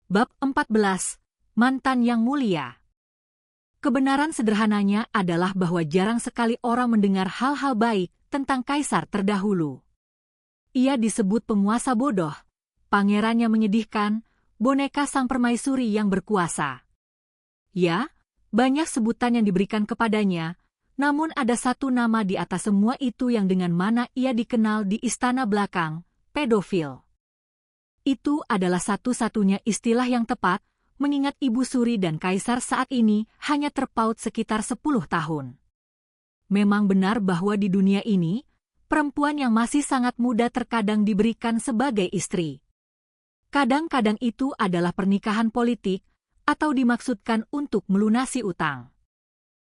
Bab 14, Mantan yang Mulia. Kebenaran sederhananya adalah bahwa jarang sekali orang mendengar hal-hal baik tentang kaisar terdahulu. Ia disebut penguasa bodoh, pangeran yang menyedihkan, boneka sang permaisuri yang berkuasa. Ya, banyak sebutan yang diberikan kepadanya, namun ada satu nama di atas semua itu yang dengan mana ia dikenal di istana belakang, pedofil. Itu adalah satu-satunya istilah yang tepat, mengingat Ibu Suri dan Kaisar saat ini hanya terpaut sekitar 10 tahun. Memang benar bahwa di dunia ini, perempuan yang masih sangat muda terkadang diberikan sebagai istri. Kadang-kadang itu adalah pernikahan politik, atau dimaksudkan untuk melunasi utang.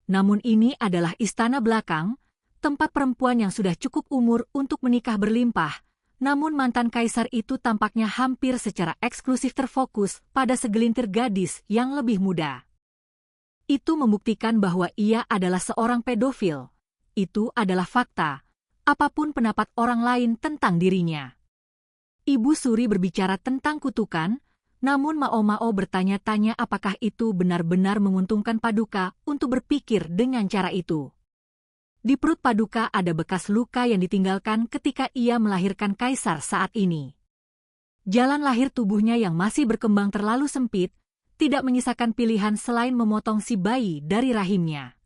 Namun ini adalah istana belakang, tempat perempuan yang sudah cukup umur untuk menikah berlimpah, namun mantan kaisar itu tampaknya hampir secara eksklusif terfokus pada segelintir gadis yang lebih muda. Itu membuktikan bahwa ia adalah seorang pedofil. Itu adalah fakta, apapun pendapat orang lain tentang dirinya. Ibu Suri berbicara tentang kutukan, namun Mao bertanya-tanya apakah itu benar-benar menguntungkan Paduka untuk berpikir dengan cara itu. Di perut Paduka ada bekas luka yang ditinggalkan ketika ia melahirkan kaisar saat ini. Jalan lahir tubuhnya yang masih berkembang terlalu sempit, tidak menyisakan pilihan selain memotong si bayi dari rahimnya.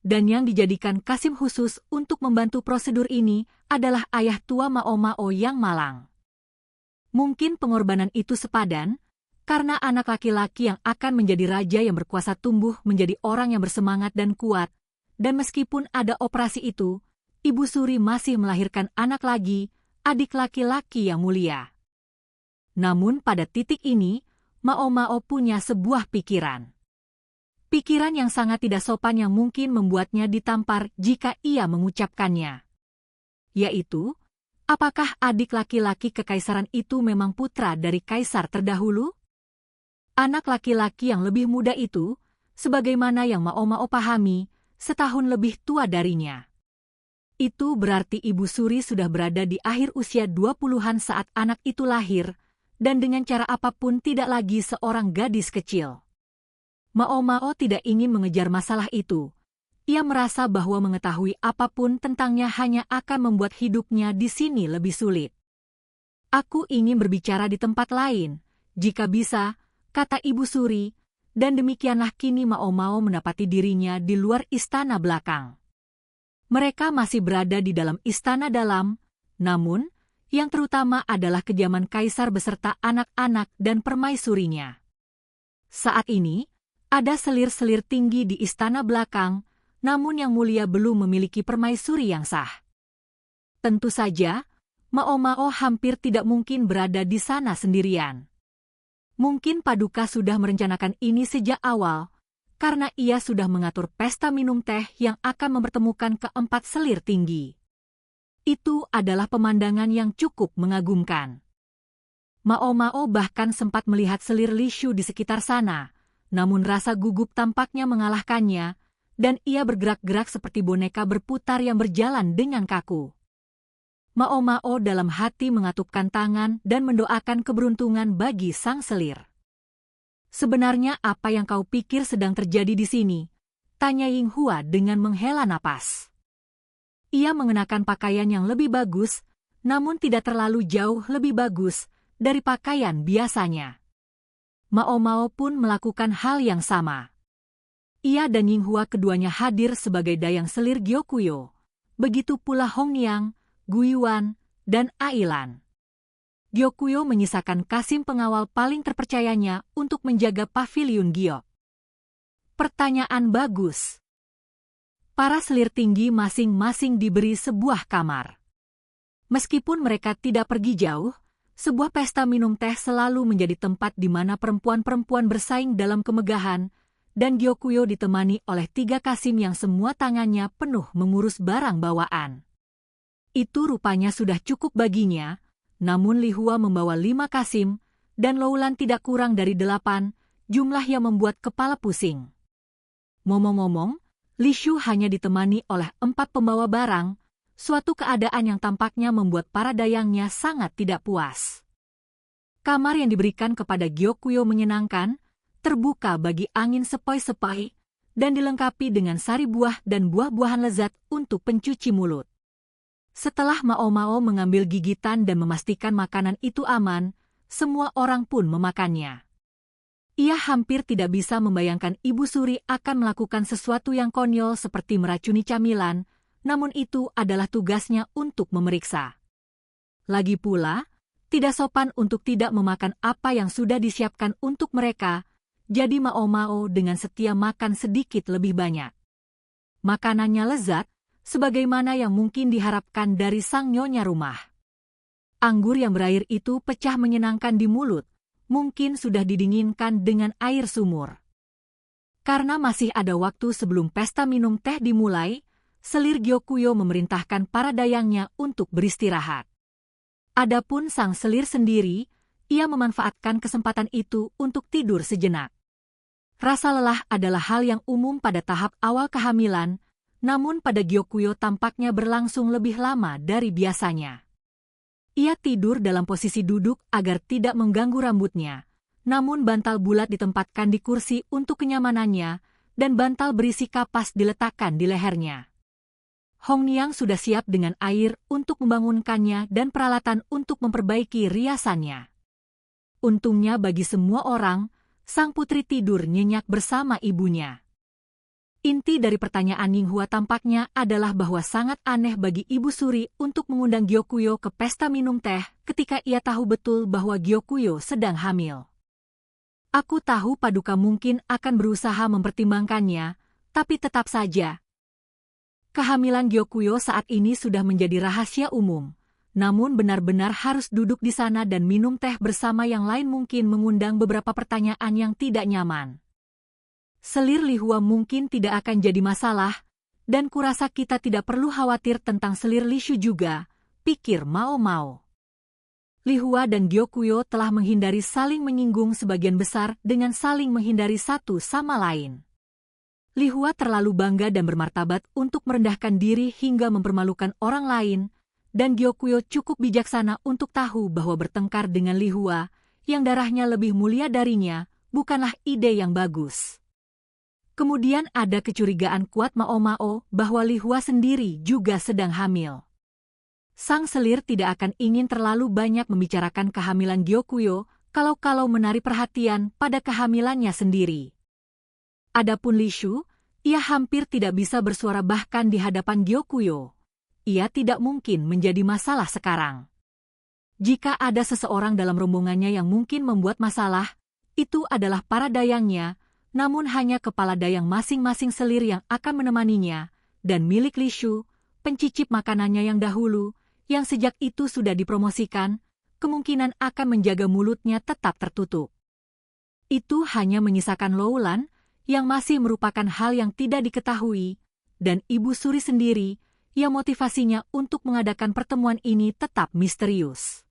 Dan yang dijadikan Kasim khusus untuk membantu prosedur ini adalah ayah tua Mao yang malang. Mungkin pengorbanan itu sepadan, karena anak laki-laki yang akan menjadi raja yang berkuasa tumbuh menjadi orang yang bersemangat dan kuat, dan meskipun ada operasi itu, Ibu Suri masih melahirkan anak lagi, adik laki-laki yang mulia. Namun pada titik ini, Mao punya sebuah pikiran. Pikiran yang sangat tidak sopan yang mungkin membuatnya ditampar jika ia mengucapkannya. Yaitu, apakah adik laki-laki kekaisaran itu memang putra dari kaisar terdahulu? Anak laki-laki yang lebih muda itu, sebagaimana yang Mao pahami, setahun lebih tua darinya. Itu berarti Ibu Suri sudah berada di akhir usia 20-an saat anak itu lahir, dan dengan cara apapun tidak lagi seorang gadis kecil. Mao tidak ingin mengejar masalah itu. Ia merasa bahwa mengetahui apapun tentangnya hanya akan membuat hidupnya di sini lebih sulit. Aku ingin berbicara di tempat lain, jika bisa, kata Ibu Suri, dan demikianlah kini Mao mendapati dirinya di luar istana belakang. Mereka masih berada di dalam istana dalam, namun, yang terutama adalah kediaman kaisar beserta anak-anak dan permaisurinya. Saat ini, ada selir-selir tinggi di istana belakang, namun yang mulia belum memiliki permaisuri yang sah. Tentu saja, Mao hampir tidak mungkin berada di sana sendirian. Mungkin Paduka sudah merencanakan ini sejak awal, karena ia sudah mengatur pesta minum teh yang akan mempertemukan keempat selir tinggi. Itu adalah pemandangan yang cukup mengagumkan. Mao bahkan sempat melihat selir Lishu di sekitar sana, namun rasa gugup tampaknya mengalahkannya, dan ia bergerak-gerak seperti boneka berputar yang berjalan dengan kaku. Mao dalam hati mengatupkan tangan dan mendoakan keberuntungan bagi sang selir. Sebenarnya apa yang kau pikir sedang terjadi di sini? Tanya Ying Hua dengan menghela napas. Ia mengenakan pakaian yang lebih bagus, namun tidak terlalu jauh lebih bagus dari pakaian biasanya. Mao pun melakukan hal yang sama. Ia dan Ying Hua keduanya hadir sebagai dayang selir Gyokuyo. Begitu pula Hong Niang, Guiyuan, dan Ailan. Gyokuyo menyisakan Kasim pengawal paling terpercayanya untuk menjaga paviliun Giok. Pertanyaan bagus. Para selir tinggi masing-masing diberi sebuah kamar. Meskipun mereka tidak pergi jauh, sebuah pesta minum teh selalu menjadi tempat di mana perempuan-perempuan bersaing dalam kemegahan, dan Gyokuyo ditemani oleh 3 Kasim yang semua tangannya penuh mengurus barang bawaan. Itu rupanya sudah cukup baginya, namun Li Hua membawa 5 Kasim, dan Loulan tidak kurang dari 8, jumlah yang membuat kepala pusing. Ngomong-ngomong, Li Shu hanya ditemani oleh 4 pembawa barang, suatu keadaan yang tampaknya membuat para dayangnya sangat tidak puas. Kamar yang diberikan kepada Gyokyo menyenangkan, terbuka bagi angin sepoi-sepoi, dan dilengkapi dengan sari buah dan buah-buahan lezat untuk pencuci mulut. Setelah Mao mengambil gigitan dan memastikan makanan itu aman, semua orang pun memakannya. Ia hampir tidak bisa membayangkan Ibu Suri akan melakukan sesuatu yang konyol seperti meracuni camilan, namun itu adalah tugasnya untuk memeriksa. Lagi pula, tidak sopan untuk tidak memakan apa yang sudah disiapkan untuk mereka, jadi Mao dengan setia makan sedikit lebih banyak. Makanannya lezat, sebagaimana yang mungkin diharapkan dari sang nyonya rumah. Anggur yang berair itu pecah menyenangkan di mulut, mungkin sudah didinginkan dengan air sumur. Karena masih ada waktu sebelum pesta minum teh dimulai, selir Gyokyo memerintahkan para dayangnya untuk beristirahat. Adapun sang selir sendiri, ia memanfaatkan kesempatan itu untuk tidur sejenak. Rasa lelah adalah hal yang umum pada tahap awal kehamilan, namun pada Gyokyo tampaknya berlangsung lebih lama dari biasanya. Ia tidur dalam posisi duduk agar tidak mengganggu rambutnya, namun bantal bulat ditempatkan di kursi untuk kenyamanannya, dan bantal berisi kapas diletakkan di lehernya. Hong Niang sudah siap dengan air untuk membangunkannya dan peralatan untuk memperbaiki riasannya. Untungnya bagi semua orang, sang putri tidur nyenyak bersama ibunya. Inti dari pertanyaan Ninghua tampaknya adalah bahwa sangat aneh bagi Ibu Suri untuk mengundang Gyokyo ke pesta minum teh ketika ia tahu betul bahwa Gyokyo sedang hamil. Aku tahu Paduka mungkin akan berusaha mempertimbangkannya, tapi tetap saja. Kehamilan Gyokyo saat ini sudah menjadi rahasia umum, namun benar-benar harus duduk di sana dan minum teh bersama yang lain mungkin mengundang beberapa pertanyaan yang tidak nyaman. Selir Lihua mungkin tidak akan jadi masalah, dan kurasa kita tidak perlu khawatir tentang selir Lishu juga, pikir Mao. Lihua dan Gyokyo telah menghindari saling menyinggung sebagian besar dengan saling menghindari satu sama lain. Lihua terlalu bangga dan bermartabat untuk merendahkan diri hingga mempermalukan orang lain, dan Gyokyo cukup bijaksana untuk tahu bahwa bertengkar dengan Lihua, yang darahnya lebih mulia darinya, bukanlah ide yang bagus. Kemudian ada kecurigaan kuat Mao bahwa Lihua sendiri juga sedang hamil. Sang selir tidak akan ingin terlalu banyak membicarakan kehamilan Gyokyo kalau menarik perhatian pada kehamilannya sendiri. Adapun Lishu, ia hampir tidak bisa bersuara bahkan di hadapan Gyokyo. Ia tidak mungkin menjadi masalah sekarang. Jika ada seseorang dalam rombongannya yang mungkin membuat masalah, itu adalah para dayangnya, namun hanya kepala dayang masing-masing selir yang akan menemaninya, dan milik Lishu, pencicip makanannya yang dahulu, yang sejak itu sudah dipromosikan, kemungkinan akan menjaga mulutnya tetap tertutup. Itu hanya menyisakan Loulan, yang masih merupakan hal yang tidak diketahui, dan Ibu Suri sendiri, yang motivasinya untuk mengadakan pertemuan ini tetap misterius.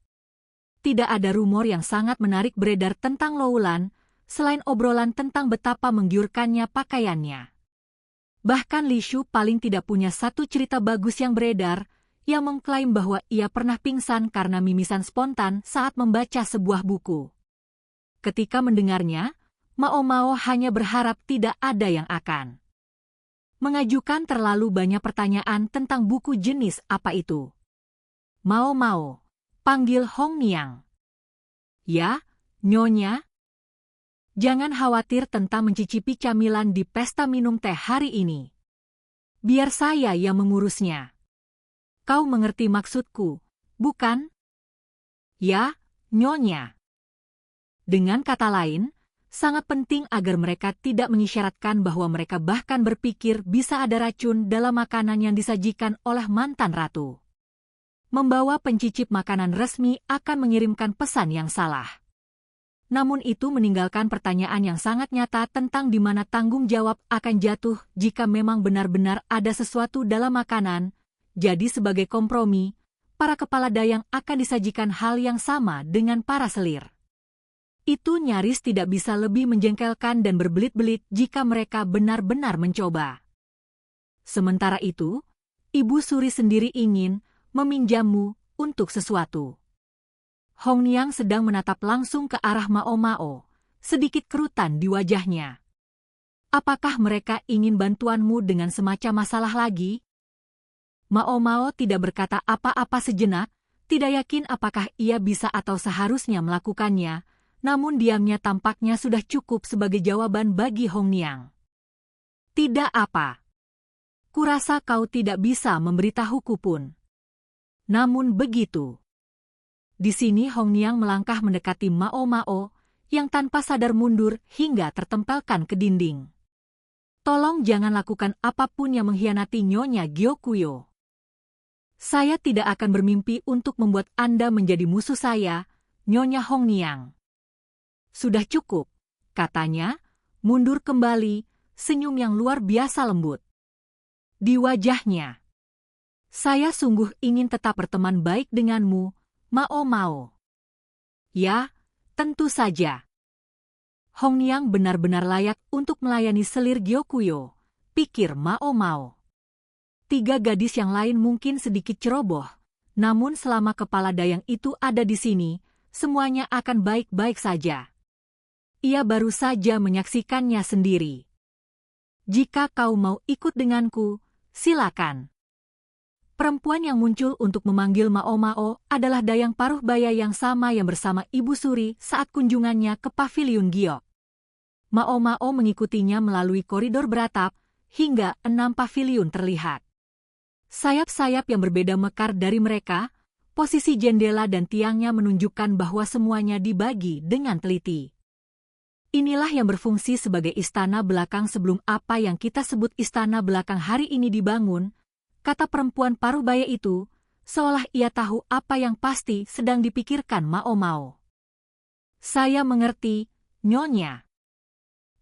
Tidak ada rumor yang sangat menarik beredar tentang Loulan, selain obrolan tentang betapa menggiurkannya pakaiannya. Bahkan Lishu paling tidak punya satu cerita bagus yang beredar, yang mengklaim bahwa ia pernah pingsan karena mimisan spontan saat membaca sebuah buku. Ketika mendengarnya, Mao hanya berharap tidak ada yang akan mengajukan terlalu banyak pertanyaan tentang buku jenis apa itu. Mao, panggil Hong Niang. Ya, Nyonya. Jangan khawatir tentang mencicipi camilan di pesta minum teh hari ini. Biar saya yang mengurusnya. Kau mengerti maksudku, bukan? Ya, Nyonya. Dengan kata lain, sangat penting agar mereka tidak mengisyaratkan bahwa mereka bahkan berpikir bisa ada racun dalam makanan yang disajikan oleh mantan ratu. Membawa pencicip makanan resmi akan mengirimkan pesan yang salah. Namun itu meninggalkan pertanyaan yang sangat nyata tentang di mana tanggung jawab akan jatuh jika memang benar-benar ada sesuatu dalam makanan. Jadi sebagai kompromi, para kepala dayang akan disajikan hal yang sama dengan para selir. Itu nyaris tidak bisa lebih menjengkelkan dan berbelit-belit jika mereka benar-benar mencoba. Sementara itu, Ibu Suri sendiri ingin meminjammu untuk sesuatu. Hong Niang sedang menatap langsung ke arah Mao Mao, sedikit kerutan di wajahnya. Apakah mereka ingin bantuanmu dengan semacam masalah lagi? Mao Mao tidak berkata apa-apa sejenak, tidak yakin apakah ia bisa atau seharusnya melakukannya, namun diamnya tampaknya sudah cukup sebagai jawaban bagi Hong Niang. Tidak apa. Kurasa kau tidak bisa memberitahuku pun. Namun begitu. Di sini Hong Niang melangkah mendekati Mao Mao, yang tanpa sadar mundur hingga tertempelkan ke dinding. Tolong jangan lakukan apapun yang mengkhianati Nyonya Gyokuyo. Saya tidak akan bermimpi untuk membuat Anda menjadi musuh saya, Nyonya Hong Niang. Sudah cukup, katanya, mundur kembali, senyum yang luar biasa lembut di wajahnya. Saya sungguh ingin tetap berteman baik denganmu, Mao Mao. Ya, tentu saja. Hong Niang benar-benar layak untuk melayani selir Gyokuyo, pikir Mao Mao. 3 gadis yang lain mungkin sedikit ceroboh, namun selama kepala dayang itu ada di sini, semuanya akan baik-baik saja. Ia baru saja menyaksikannya sendiri. Jika kau mau ikut denganku, silakan. Perempuan yang muncul untuk memanggil Mao Mao adalah dayang paruh baya yang sama yang bersama Ibu Suri saat kunjungannya ke Paviliun Giok. Mao Mao mengikutinya melalui koridor beratap, hingga 6 paviliun terlihat. Sayap-sayap yang berbeda mekar dari mereka, posisi jendela dan tiangnya menunjukkan bahwa semuanya dibagi dengan teliti. Inilah yang berfungsi sebagai istana belakang sebelum apa yang kita sebut istana belakang hari ini dibangun, kata perempuan paruh baya itu, seolah ia tahu apa yang pasti sedang dipikirkan Mao Mao. Saya mengerti, Nyonya.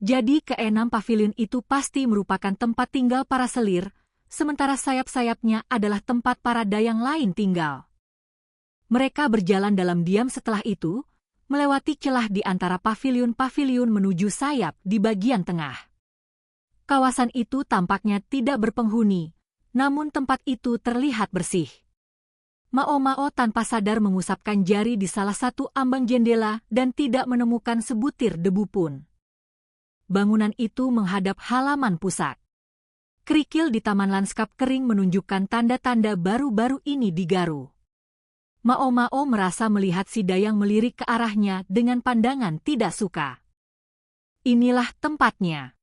Jadi ke-6 pavilion itu pasti merupakan tempat tinggal para selir, sementara sayap-sayapnya adalah tempat para dayang lain tinggal. Mereka berjalan dalam diam setelah itu, melewati celah di antara paviliun-paviliun menuju sayap di bagian tengah. Kawasan itu tampaknya tidak berpenghuni, namun tempat itu terlihat bersih. Mao Mao tanpa sadar mengusapkan jari di salah satu ambang jendela dan tidak menemukan sebutir debu pun. Bangunan itu menghadap halaman pusat. Kerikil di taman lanskap kering menunjukkan tanda-tanda baru-baru ini digaru. Mao Mao merasa melihat si dayang melirik ke arahnya dengan pandangan tidak suka. Inilah tempatnya.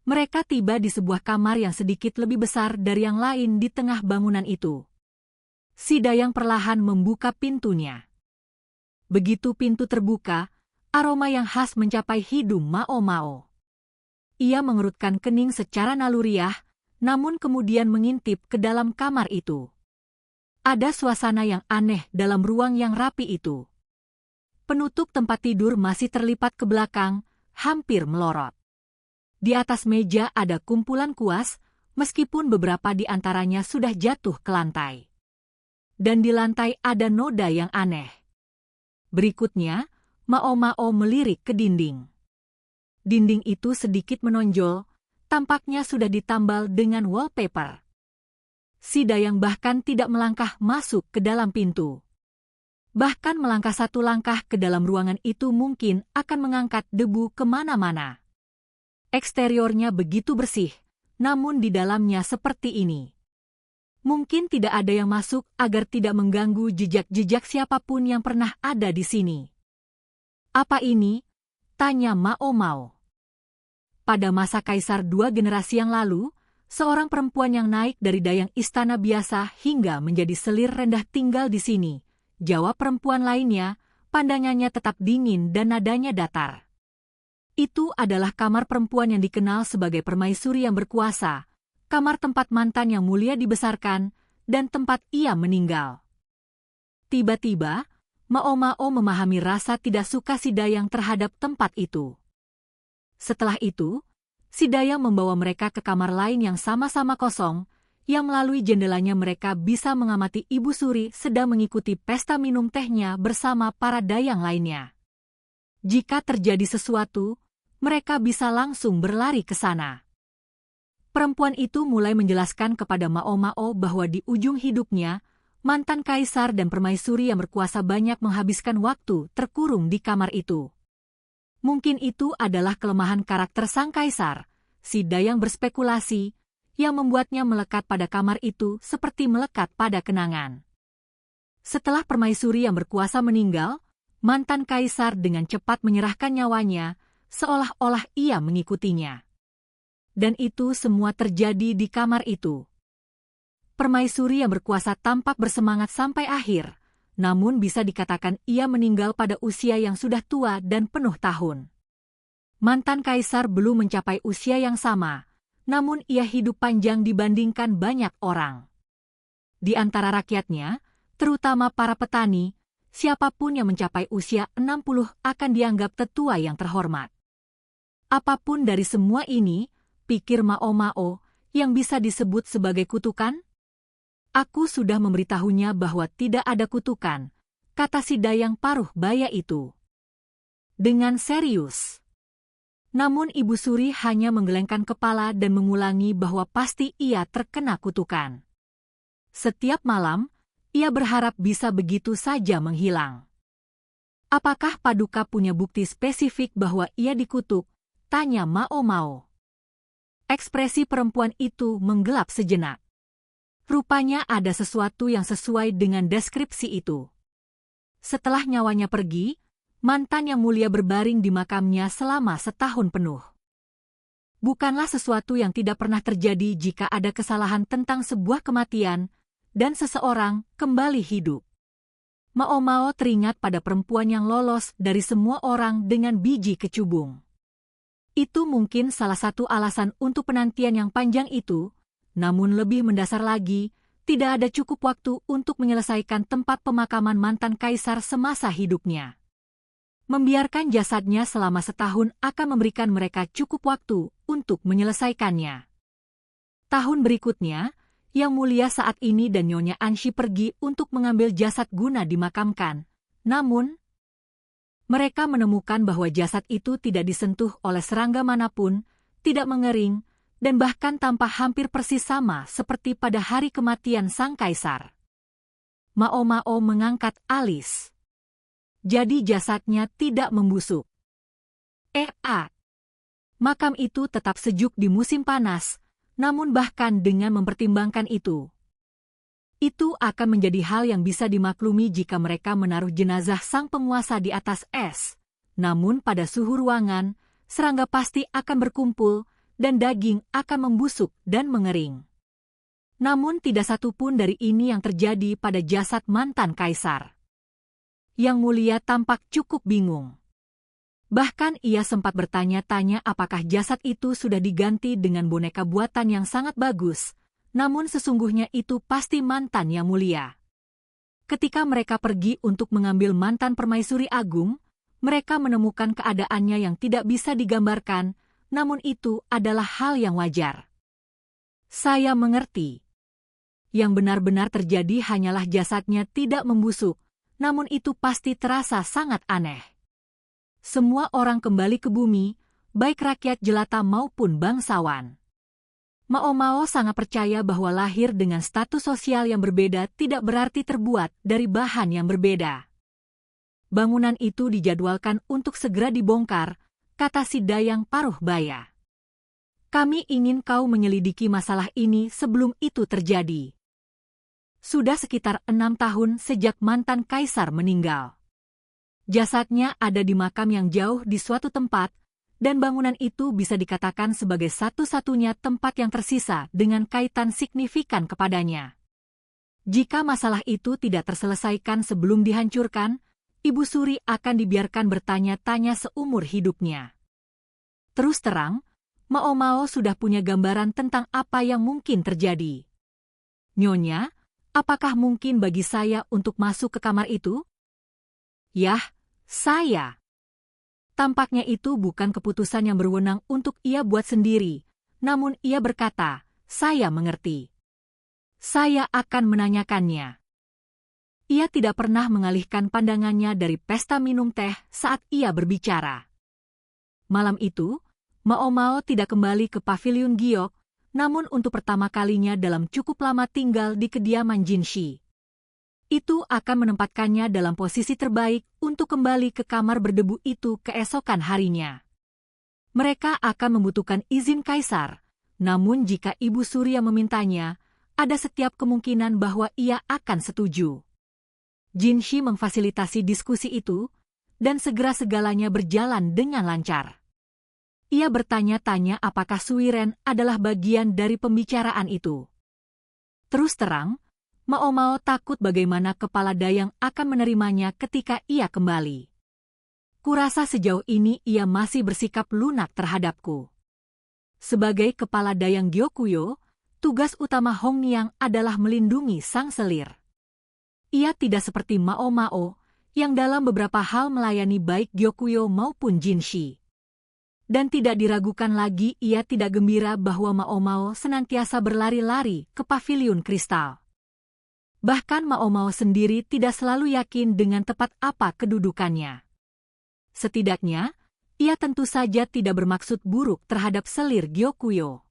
Mereka tiba di sebuah kamar yang sedikit lebih besar dari yang lain di tengah bangunan itu. Si dayang perlahan membuka pintunya. Begitu pintu terbuka, aroma yang khas mencapai hidung Mao Mao. Ia mengerutkan kening secara naluriah, namun kemudian mengintip ke dalam kamar itu. Ada suasana yang aneh dalam ruang yang rapi itu. Penutup tempat tidur masih terlipat ke belakang, hampir melorot. Di atas meja ada kumpulan kuas, meskipun beberapa di antaranya sudah jatuh ke lantai. Dan di lantai ada noda yang aneh. Berikutnya, Mao Mao melirik ke dinding. Dinding itu sedikit menonjol, tampaknya sudah ditambal dengan wallpaper. Si dayang bahkan tidak melangkah masuk ke dalam pintu. Bahkan melangkah 1 langkah ke dalam ruangan itu mungkin akan mengangkat debu kemana-mana. Eksteriornya begitu bersih, namun di dalamnya seperti ini. Mungkin tidak ada yang masuk agar tidak mengganggu jejak-jejak siapapun yang pernah ada di sini. Apa ini? Tanya Mao Mao. Pada masa Kaisar 2 generasi yang lalu, seorang perempuan yang naik dari dayang istana biasa hingga menjadi selir rendah tinggal di sini. Jawab perempuan lainnya, pandangannya tetap dingin dan nadanya datar. Itu adalah kamar perempuan yang dikenal sebagai permaisuri yang berkuasa, kamar tempat mantan yang mulia dibesarkan, dan tempat ia meninggal. Tiba-tiba, Mao Mao memahami rasa tidak suka si dayang terhadap tempat itu. Setelah itu, si dayang membawa mereka ke kamar lain yang sama-sama kosong, yang melalui jendelanya mereka bisa mengamati Ibu Suri sedang mengikuti pesta minum tehnya bersama para dayang lainnya. Jika terjadi sesuatu, mereka bisa langsung berlari ke sana. Perempuan itu mulai menjelaskan kepada Mao Mao bahwa di ujung hidupnya, mantan kaisar dan permaisuri yang berkuasa banyak menghabiskan waktu terkurung di kamar itu. Mungkin itu adalah kelemahan karakter sang kaisar, si Dayang berspekulasi, yang membuatnya melekat pada kamar itu seperti melekat pada kenangan. Setelah permaisuri yang berkuasa meninggal, mantan kaisar dengan cepat menyerahkan nyawanya, seolah-olah ia mengikutinya. Dan itu semua terjadi di kamar itu. Permaisuri yang berkuasa tampak bersemangat sampai akhir, namun bisa dikatakan ia meninggal pada usia yang sudah tua dan penuh tahun. Mantan kaisar belum mencapai usia yang sama, namun ia hidup panjang dibandingkan banyak orang. Di antara rakyatnya, terutama para petani, siapapun yang mencapai usia 60 akan dianggap tetua yang terhormat. Apapun dari semua ini, pikir Mao Mao, yang bisa disebut sebagai kutukan? Aku sudah memberitahunya bahwa tidak ada kutukan, kata si Dayang paruh baya itu. Dengan serius. Namun Ibu Suri hanya menggelengkan kepala dan mengulangi bahwa pasti ia terkena kutukan. Setiap malam, ia berharap bisa begitu saja menghilang. Apakah Paduka punya bukti spesifik bahwa ia dikutuk? Tanya Mao Mao. Ekspresi perempuan itu menggelap sejenak. Rupanya ada sesuatu yang sesuai dengan deskripsi itu. Setelah nyawanya pergi, mantan yang mulia berbaring di makamnya selama setahun penuh. Bukanlah sesuatu yang tidak pernah terjadi jika ada kesalahan tentang sebuah kematian, dan seseorang kembali hidup. Mao Mao teringat pada perempuan yang lolos dari semua orang dengan biji kecubung. Itu mungkin salah satu alasan untuk penantian yang panjang itu, namun lebih mendasar lagi, tidak ada cukup waktu untuk menyelesaikan tempat pemakaman mantan kaisar semasa hidupnya. Membiarkan jasadnya selama setahun akan memberikan mereka cukup waktu untuk menyelesaikannya. Tahun berikutnya, Yang Mulia saat ini dan Nyonya Anshi pergi untuk mengambil jasad guna dimakamkan, namun mereka menemukan bahwa jasad itu tidak disentuh oleh serangga manapun, tidak mengering, dan bahkan tampak hampir persis sama seperti pada hari kematian sang kaisar. Mao Mao mengangkat alis. Jadi jasadnya tidak membusuk. Makam itu tetap sejuk di musim panas, namun bahkan dengan mempertimbangkan itu akan menjadi hal yang bisa dimaklumi jika mereka menaruh jenazah sang penguasa di atas es. Namun pada suhu ruangan, serangga pasti akan berkumpul dan daging akan membusuk dan mengering. Namun tidak satu pun dari ini yang terjadi pada jasad mantan kaisar. Yang Mulia tampak cukup bingung. Bahkan ia sempat bertanya-tanya apakah jasad itu sudah diganti dengan boneka buatan yang sangat bagus, namun sesungguhnya itu pasti mantan Yang Mulia. Ketika mereka pergi untuk mengambil mantan permaisuri agung, mereka menemukan keadaannya yang tidak bisa digambarkan, namun itu adalah hal yang wajar. Saya mengerti. Yang benar-benar terjadi hanyalah jasadnya tidak membusuk, namun itu pasti terasa sangat aneh. Semua orang kembali ke bumi, baik rakyat jelata maupun bangsawan. Mao Mao sangat percaya bahwa lahir dengan status sosial yang berbeda tidak berarti terbuat dari bahan yang berbeda. Bangunan itu dijadwalkan untuk segera dibongkar, kata si Dayang paruh baya. Kami ingin kau menyelidiki masalah ini sebelum itu terjadi. Sudah sekitar 6 tahun sejak mantan kaisar meninggal. Jasadnya ada di makam yang jauh di suatu tempat, dan bangunan itu bisa dikatakan sebagai satu-satunya tempat yang tersisa dengan kaitan signifikan kepadanya. Jika masalah itu tidak terselesaikan sebelum dihancurkan, Ibu Suri akan dibiarkan bertanya-tanya seumur hidupnya. Terus terang, Mao Mao sudah punya gambaran tentang apa yang mungkin terjadi. Nyonya, apakah mungkin bagi saya untuk masuk ke kamar itu? Yah, saya. Tampaknya itu bukan keputusan yang berwenang untuk ia buat sendiri, namun ia berkata, saya mengerti. Saya akan menanyakannya. Ia tidak pernah mengalihkan pandangannya dari pesta minum teh saat ia berbicara. Malam itu, Mao Mao tidak kembali ke paviliun giok, namun untuk pertama kalinya dalam cukup lama tinggal di kediaman Jinshi. itu akan menempatkannya dalam posisi terbaik untuk kembali ke kamar berdebu itu keesokan harinya. Mereka akan membutuhkan izin kaisar, namun jika Ibu Surya memintanya, ada setiap kemungkinan bahwa ia akan setuju. Jinshi memfasilitasi diskusi itu, dan segera segalanya berjalan dengan lancar. Ia bertanya-tanya apakah Suiren adalah bagian dari pembicaraan itu. Terus terang, Mao Mao takut bagaimana kepala dayang akan menerimanya ketika ia kembali. Kurasa sejauh ini ia masih bersikap lunak terhadapku. Sebagai kepala dayang Gyokuyo, tugas utama Hong Niang adalah melindungi sang selir. Ia tidak seperti Mao Mao, yang dalam beberapa hal melayani baik Gyokuyo maupun Jinshi. Dan tidak diragukan lagi ia tidak gembira bahwa Mao Mao senantiasa berlari-lari ke paviliun kristal. Bahkan Mao Mao sendiri tidak selalu yakin dengan tepat apa kedudukannya. Setidaknya, ia tentu saja tidak bermaksud buruk terhadap selir Gyokuyo.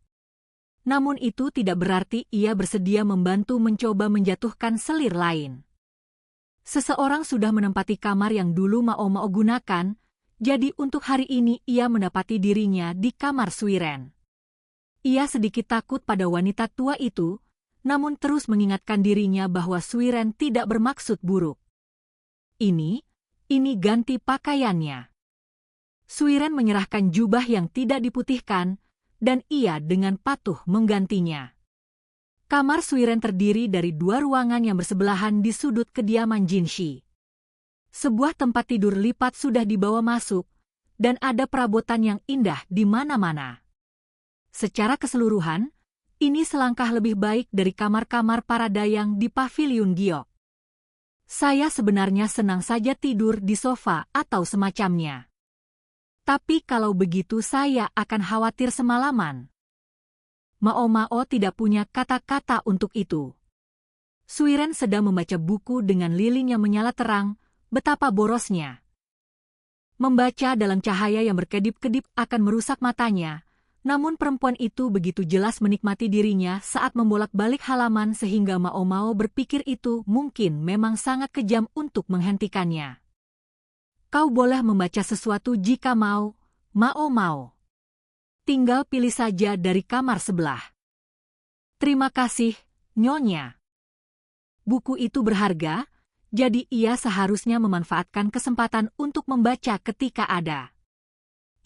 Namun itu tidak berarti ia bersedia membantu mencoba menjatuhkan selir lain. Seseorang sudah menempati kamar yang dulu Mao Mao gunakan, jadi untuk hari ini ia mendapati dirinya di kamar Suiren. Ia sedikit takut pada wanita tua itu, namun terus mengingatkan dirinya bahwa Suiren tidak bermaksud buruk. Ini ganti pakaiannya. Suiren menyerahkan jubah yang tidak diputihkan, dan ia dengan patuh menggantinya. Kamar Suiren terdiri dari 2 ruangan yang bersebelahan di sudut kediaman Jinshi. Sebuah tempat tidur lipat sudah dibawa masuk, dan ada perabotan yang indah di mana-mana. Secara keseluruhan, ini selangkah lebih baik dari kamar-kamar para dayang di paviliun Giok. Saya sebenarnya senang saja tidur di sofa atau semacamnya. Tapi kalau begitu saya akan khawatir semalaman. Mao Mao tidak punya kata-kata untuk itu. Suiren sedang membaca buku dengan lilin yang menyala terang, betapa borosnya. Membaca dalam cahaya yang berkedip-kedip akan merusak matanya, namun perempuan itu begitu jelas menikmati dirinya saat membolak-balik halaman sehingga Mao Mao berpikir itu mungkin memang sangat kejam untuk menghentikannya. Kau boleh membaca sesuatu jika mau, Mao Mao. Tinggal pilih saja dari kamar sebelah. Terima kasih, Nyonya. Buku itu berharga, jadi ia seharusnya memanfaatkan kesempatan untuk membaca ketika ada.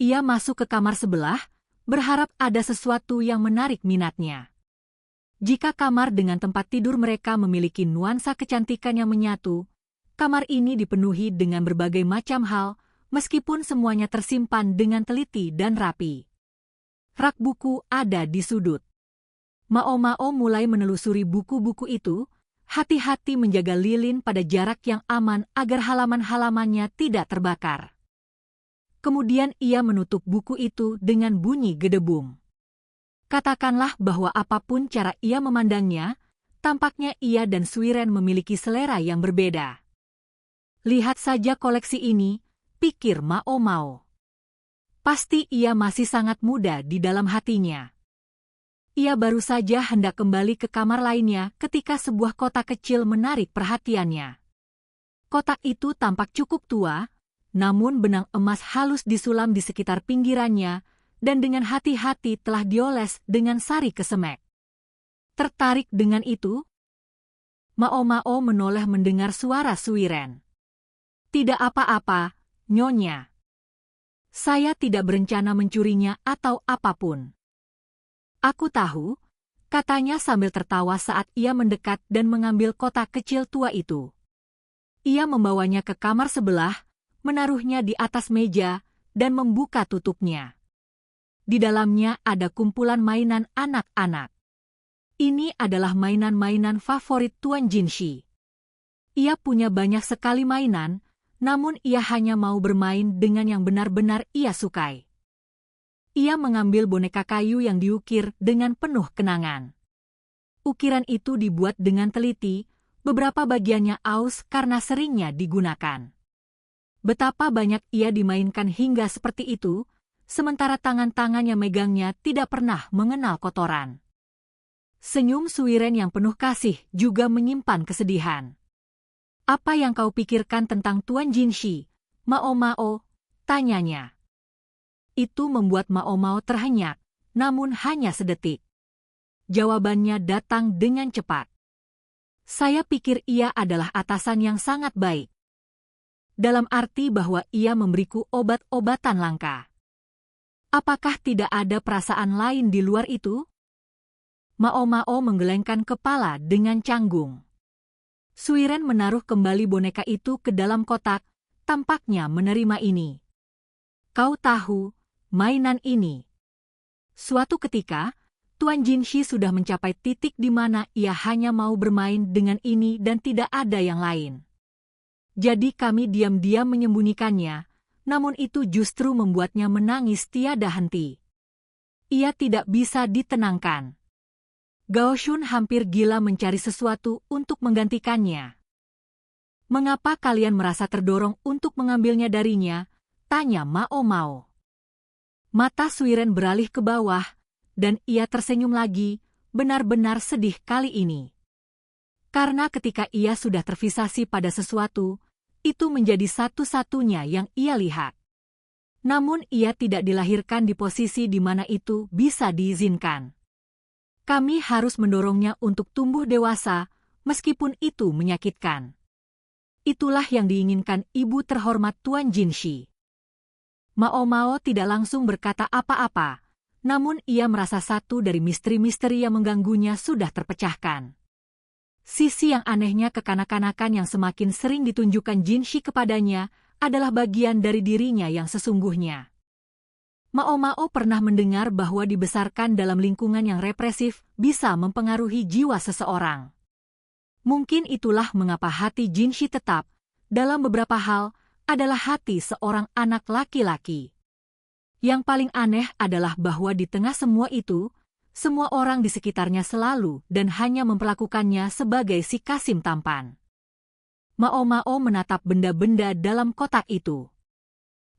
Ia masuk ke kamar sebelah, berharap ada sesuatu yang menarik minatnya. Jika kamar dengan tempat tidur mereka memiliki nuansa kecantikan yang menyatu, kamar ini dipenuhi dengan berbagai macam hal, meskipun semuanya tersimpan dengan teliti dan rapi. Rak buku ada di sudut. Mao Mao mulai menelusuri buku-buku itu, hati-hati menjaga lilin pada jarak yang aman agar halaman-halamannya tidak terbakar. Kemudian ia menutup buku itu dengan bunyi gedebum. Katakanlah bahwa apapun cara ia memandangnya, tampaknya ia dan Suiren memiliki selera yang berbeda. Lihat saja koleksi ini, pikir Mao Mao. Pasti ia masih sangat muda di dalam hatinya. Ia baru saja hendak kembali ke kamar lainnya ketika sebuah kotak kecil menarik perhatiannya. Kotak itu tampak cukup tua, namun benang emas halus disulam di sekitar pinggirannya dan dengan hati-hati telah dioles dengan sari kesemek. Tertarik dengan itu? Mao Mao menoleh mendengar suara Suiren. Tidak apa-apa, Nyonya. Saya tidak berencana mencurinya atau apapun. Aku tahu, katanya sambil tertawa saat ia mendekat dan mengambil kotak kecil tua itu. Ia membawanya ke kamar sebelah, menaruhnya di atas meja, dan membuka tutupnya. Di dalamnya ada kumpulan mainan anak-anak. Ini adalah mainan-mainan favorit Tuan Jinshi. Ia punya banyak sekali mainan, namun ia hanya mau bermain dengan yang benar-benar ia sukai. Ia mengambil boneka kayu yang diukir dengan penuh kenangan. Ukiran itu dibuat dengan teliti, beberapa bagiannya aus karena seringnya digunakan. Betapa banyak ia dimainkan hingga seperti itu, sementara tangan-tangan yang megangnya tidak pernah mengenal kotoran. Senyum Suiren yang penuh kasih juga menyimpan kesedihan. Apa yang kau pikirkan tentang Tuan Jinshi, Mao Mao? Tanyanya. Itu membuat Mao Mao terhenyak, namun hanya sedetik. Jawabannya datang dengan cepat. Saya pikir ia adalah atasan yang sangat baik. Dalam arti bahwa ia memberiku obat-obatan langka. Apakah tidak ada perasaan lain di luar itu? Mao Mao menggelengkan kepala dengan canggung. Suiren menaruh kembali boneka itu ke dalam kotak, tampaknya menerima ini. Kau tahu, mainan ini. Suatu ketika, Tuan Jinshi sudah mencapai titik di mana ia hanya mau bermain dengan ini dan tidak ada yang lain. Jadi kami diam-diam menyembunyikannya, namun itu justru membuatnya menangis tiada henti. Ia tidak bisa ditenangkan. Gao Shun hampir gila mencari sesuatu untuk menggantikannya. Mengapa kalian merasa terdorong untuk mengambilnya darinya? Tanya Mao Mao. Mata Suiren beralih ke bawah, dan ia tersenyum lagi, benar-benar sedih kali ini. Karena ketika ia sudah terfiksasi pada sesuatu, itu menjadi satu-satunya yang ia lihat. Namun ia tidak dilahirkan di posisi di mana itu bisa diizinkan. Kami harus mendorongnya untuk tumbuh dewasa, meskipun itu menyakitkan. Itulah yang diinginkan ibu terhormat Tuan Jinshi. Mao Mao tidak langsung berkata apa-apa, namun ia merasa satu dari misteri-misteri yang mengganggunya sudah terpecahkan. Sisi yang anehnya kekanak-kanakan yang semakin sering ditunjukkan Jinshi kepadanya adalah bagian dari dirinya yang sesungguhnya. Mao Mao pernah mendengar bahwa dibesarkan dalam lingkungan yang represif bisa mempengaruhi jiwa seseorang. Mungkin itulah mengapa hati Jinshi tetap, dalam beberapa hal, adalah hati seorang anak laki-laki. Yang paling aneh adalah bahwa di tengah semua itu, semua orang di sekitarnya selalu dan hanya memperlakukannya sebagai si Kasim tampan. Mao Mao menatap benda-benda dalam kotak itu.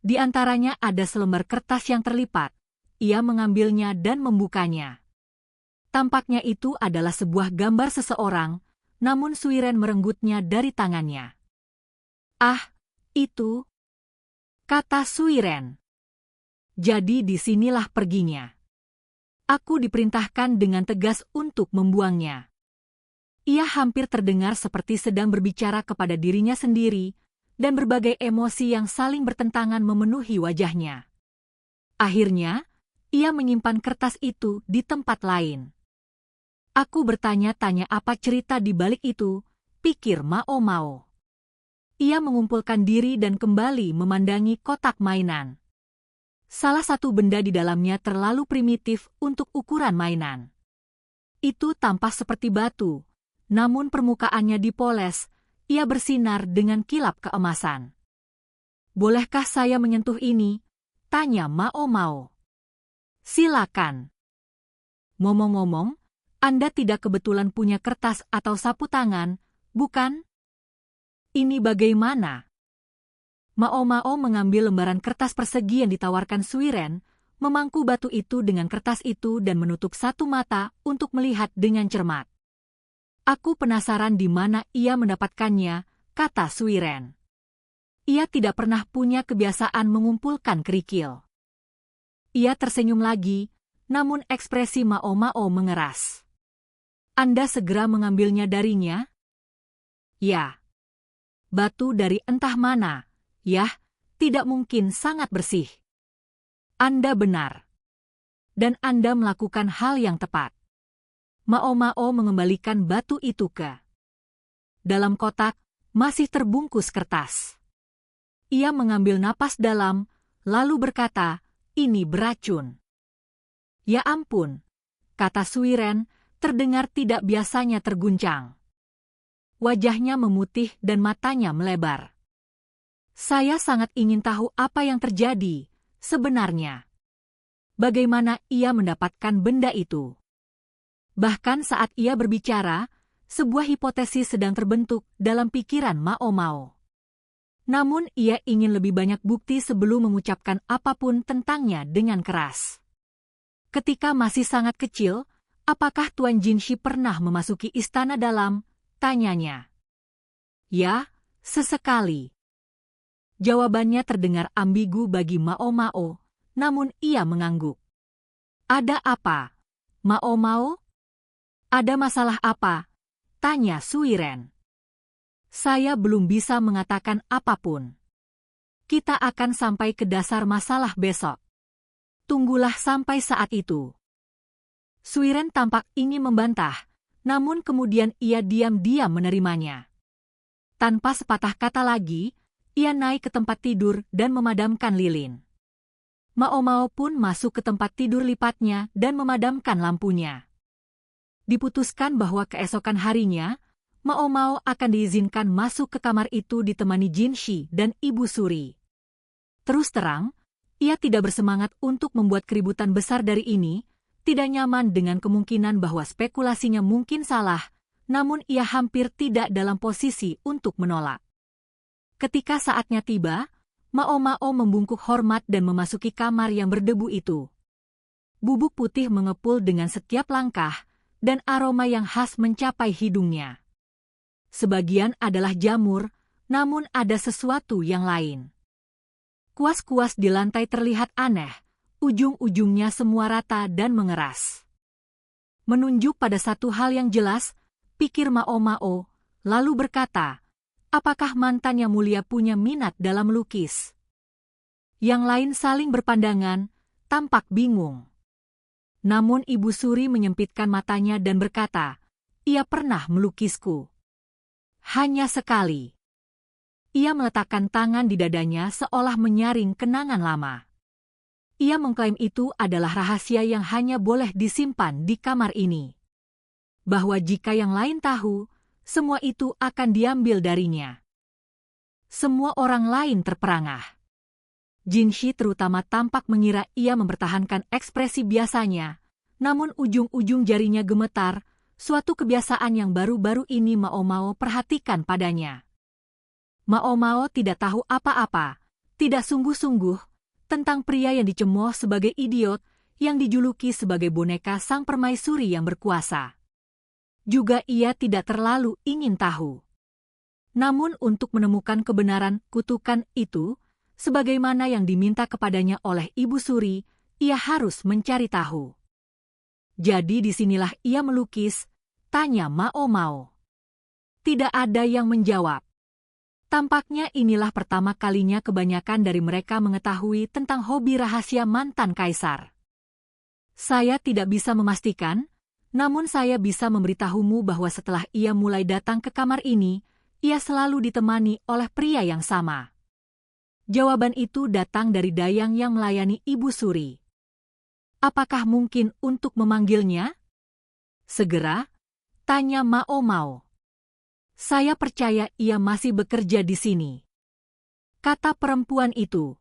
Di antaranya ada selembar kertas yang terlipat. Ia mengambilnya dan membukanya. Tampaknya itu adalah sebuah gambar seseorang, namun Suiren merenggutnya dari tangannya. Ah, itu, kata Suiren. Jadi disinilah perginya. Aku diperintahkan dengan tegas untuk membuangnya. Ia hampir terdengar seperti sedang berbicara kepada dirinya sendiri, dan berbagai emosi yang saling bertentangan memenuhi wajahnya. Akhirnya, ia menyimpan kertas itu di tempat lain. Aku bertanya-tanya apa cerita di balik itu, pikir Mao Mao. Ia mengumpulkan diri dan kembali memandangi kotak mainan. Salah satu benda di dalamnya terlalu primitif untuk ukuran mainan. Itu tampak seperti batu, namun permukaannya dipoles. Ia bersinar dengan kilap keemasan. Bolehkah saya menyentuh ini? Tanya Mao Mao. Silakan. Ngomong-ngomong, Anda tidak kebetulan punya kertas atau sapu tangan, bukan? Ini bagaimana? Mao Mao mengambil lembaran kertas persegi yang ditawarkan Suiren, memangku batu itu dengan kertas itu dan menutup satu mata untuk melihat dengan cermat. Aku penasaran di mana ia mendapatkannya, kata Suiren. Ia tidak pernah punya kebiasaan mengumpulkan kerikil. Ia tersenyum lagi, namun ekspresi Mao Mao mengeras. Anda segera mengambilnya darinya? Ya. Batu dari entah mana, yah, tidak mungkin sangat bersih. Anda benar. Dan Anda melakukan hal yang tepat. Mao Mao mengembalikan batu itu ke dalam kotak, masih terbungkus kertas. Ia mengambil napas dalam, lalu berkata, ini beracun. Ya ampun, kata Suiren, terdengar tidak biasanya terguncang. Wajahnya memutih dan matanya melebar. Saya sangat ingin tahu apa yang terjadi, sebenarnya. Bagaimana ia mendapatkan benda itu? Bahkan saat ia berbicara, sebuah hipotesis sedang terbentuk dalam pikiran Mao Mao. Namun ia ingin lebih banyak bukti sebelum mengucapkan apapun tentangnya dengan keras. Ketika masih sangat kecil, apakah Tuan Jinshi pernah memasuki istana dalam? Tanyanya. Ya, Sesekali. Jawabannya terdengar ambigu bagi Mao Mao, namun ia mengangguk. Ada apa, Mao Mao? Ada masalah apa? Tanya Suiren. Saya belum bisa mengatakan apapun. Kita akan sampai ke dasar masalah besok. Tunggulah sampai saat itu. Suiren tampak ingin membantah, namun kemudian ia diam-diam menerimanya. Tanpa sepatah kata lagi, ia naik ke tempat tidur dan memadamkan lilin. Mao Mao pun masuk ke tempat tidur lipatnya dan memadamkan lampunya. Diputuskan bahwa keesokan harinya, Mao Mao akan diizinkan masuk ke kamar itu ditemani Jinshi dan Ibu Suri. Terus terang, ia tidak bersemangat untuk membuat keributan besar dari ini, tidak nyaman dengan kemungkinan bahwa spekulasinya mungkin salah, namun ia hampir tidak dalam posisi untuk menolak. Ketika saatnya tiba, Mao Mao membungkuk hormat dan memasuki kamar yang berdebu itu. Bubuk putih mengepul dengan setiap langkah, dan aroma yang khas mencapai hidungnya. Sebagian adalah jamur, namun ada sesuatu yang lain. Kuas-kuas di lantai terlihat aneh, ujung-ujungnya semua rata dan mengeras. Menunjuk pada satu hal yang jelas, pikir Mao Mao, lalu berkata, apakah mantan yang mulia punya minat dalam melukis? Yang lain saling berpandangan, tampak bingung. Namun Ibu Suri menyempitkan matanya dan berkata, ia pernah melukisku. Hanya sekali. Ia meletakkan tangan di dadanya seolah menyaring kenangan lama. Ia mengklaim itu adalah rahasia yang hanya boleh disimpan di kamar ini. Bahwa jika yang lain tahu, semua itu akan diambil darinya. Semua orang lain terperangah. Jinshi terutama tampak mengira ia mempertahankan ekspresi biasanya, namun ujung-ujung jarinya gemetar, suatu kebiasaan yang baru-baru ini Mao Mao perhatikan padanya. Mao Mao tidak tahu apa-apa, tidak sungguh-sungguh, tentang pria yang dicemooh sebagai idiot, yang dijuluki sebagai boneka sang permaisuri yang berkuasa. Juga ia tidak terlalu ingin tahu. Namun untuk menemukan kebenaran kutukan itu, sebagaimana yang diminta kepadanya oleh Ibu Suri, ia harus mencari tahu. Jadi disinilah ia melukis, tanya Mao Mao. Tidak ada yang menjawab. Tampaknya inilah pertama kalinya kebanyakan dari mereka mengetahui tentang hobi rahasia mantan kaisar. Saya tidak bisa memastikan, namun saya bisa memberitahumu bahwa setelah ia mulai datang ke kamar ini, ia selalu ditemani oleh pria yang sama. Jawaban itu datang dari Dayang yang melayani Ibu Suri. Apakah mungkin untuk memanggilnya? Segera, tanya Mao Mao. Saya percaya ia masih bekerja di sini, kata perempuan itu.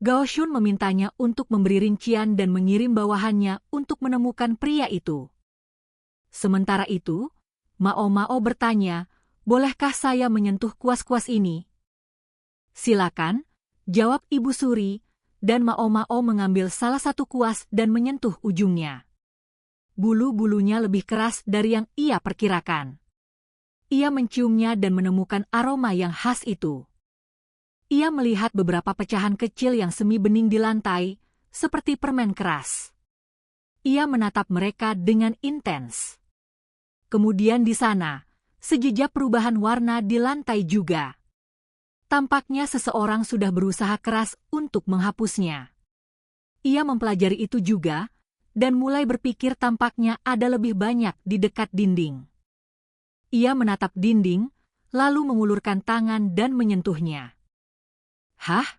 Gao Shun memintanya untuk memberi rincian dan mengirim bawahannya untuk menemukan pria itu. Sementara itu, Mao Mao bertanya, bolehkah saya menyentuh kuas-kuas ini? Silakan, jawab Ibu Suri, dan Mao Mao mengambil salah satu kuas dan menyentuh ujungnya. Bulu-bulunya lebih keras dari yang ia perkirakan. Ia menciumnya dan menemukan aroma yang khas itu. Ia melihat beberapa pecahan kecil yang semi bening di lantai, seperti permen keras. Ia menatap mereka dengan intens. Kemudian di sana, sejejak perubahan warna di lantai juga. Tampaknya seseorang sudah berusaha keras untuk menghapusnya. Ia mempelajari itu juga, dan mulai berpikir tampaknya ada lebih banyak di dekat dinding. Ia menatap dinding, lalu mengulurkan tangan dan menyentuhnya. Hah?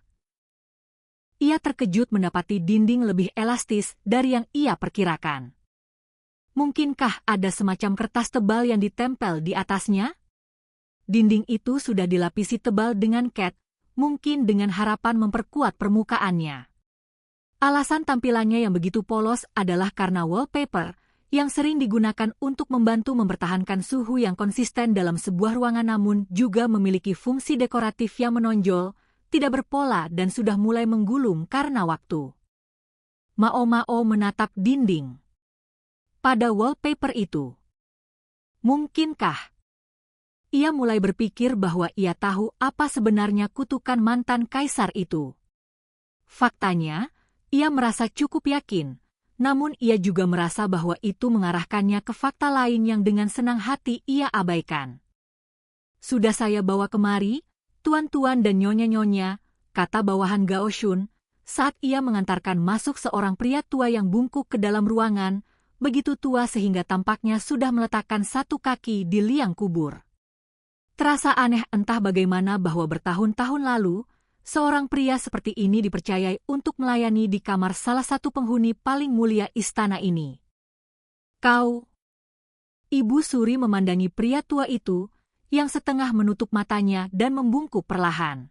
Ia terkejut mendapati dinding lebih elastis dari yang ia perkirakan. Mungkinkah ada semacam kertas tebal yang ditempel di atasnya? Dinding itu sudah dilapisi tebal dengan cat, mungkin dengan harapan memperkuat permukaannya. Alasan tampilannya yang begitu polos adalah karena wallpaper, yang sering digunakan untuk membantu mempertahankan suhu yang konsisten dalam sebuah ruangan namun juga memiliki fungsi dekoratif yang menonjol, tidak berpola dan sudah mulai menggulung karena waktu. Mao Mao menatap dinding. Pada wallpaper itu. Mungkinkah ia mulai berpikir bahwa ia tahu apa sebenarnya kutukan mantan kaisar itu. Faktanya, ia merasa cukup yakin, namun ia juga merasa bahwa itu mengarahkannya ke fakta lain yang dengan senang hati ia abaikan. "Sudah saya bawa kemari, tuan-tuan dan nyonya-nyonya," kata bawahan Gao Shun, saat ia mengantarkan masuk seorang pria tua yang bungkuk ke dalam ruangan, begitu tua sehingga tampaknya sudah meletakkan satu kaki di liang kubur. Terasa aneh entah bagaimana bahwa bertahun-tahun lalu, seorang pria seperti ini dipercayai untuk melayani di kamar salah satu penghuni paling mulia istana ini. "Kau..." Ibu Suri memandangi pria tua itu, yang setengah menutup matanya dan membungkuk perlahan.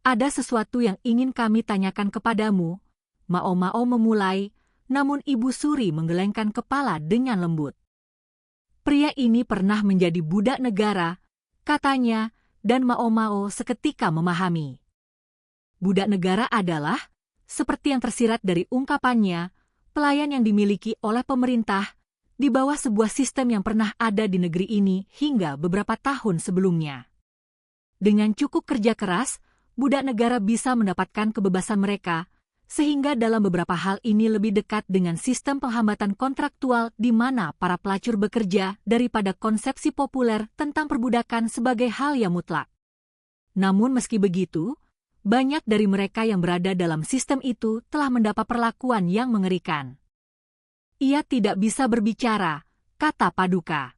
"Ada sesuatu yang ingin kami tanyakan kepadamu," Mao Mao memulai, namun Ibu Suri menggelengkan kepala dengan lembut. "Pria ini pernah menjadi budak negara," katanya, dan Mao Mao seketika memahami. Budak negara adalah, seperti yang tersirat dari ungkapannya, pelayan yang dimiliki oleh pemerintah di bawah sebuah sistem yang pernah ada di negeri ini hingga beberapa tahun sebelumnya. Dengan cukup kerja keras, budak negara bisa mendapatkan kebebasan mereka, sehingga dalam beberapa hal ini lebih dekat dengan sistem penghambatan kontraktual di mana para pelacur bekerja daripada konsepsi populer tentang perbudakan sebagai hal yang mutlak. Namun meski begitu, banyak dari mereka yang berada dalam sistem itu telah mendapat perlakuan yang mengerikan. "Ia tidak bisa berbicara," kata Paduka.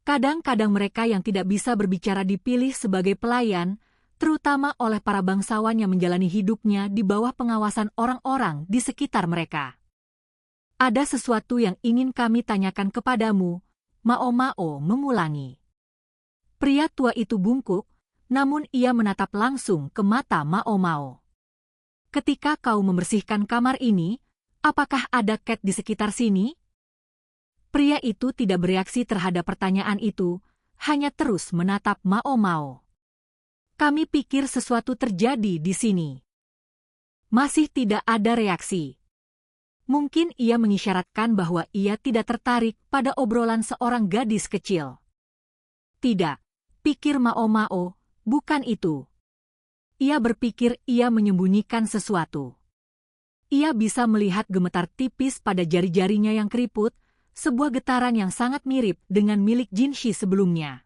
"Kadang-kadang mereka yang tidak bisa berbicara dipilih sebagai pelayan, terutama oleh para bangsawan yang menjalani hidupnya di bawah pengawasan orang-orang di sekitar mereka. Ada sesuatu yang ingin kami tanyakan kepadamu," Mao Mao mengulangi. Pria tua itu bungkuk, namun ia menatap langsung ke mata Mao Mao. "Ketika kau membersihkan kamar ini, apakah ada cat di sekitar sini?" Pria itu tidak bereaksi terhadap pertanyaan itu, hanya terus menatap Mao Mao. "Kami pikir sesuatu terjadi di sini." Masih tidak ada reaksi. Mungkin ia mengisyaratkan bahwa ia tidak tertarik pada obrolan seorang gadis kecil. "Tidak," pikir Mao Mao, "bukan itu." Ia berpikir ia menyembunyikan sesuatu. Ia bisa melihat gemetar tipis pada jari-jarinya yang keriput, sebuah getaran yang sangat mirip dengan milik Jinshi sebelumnya.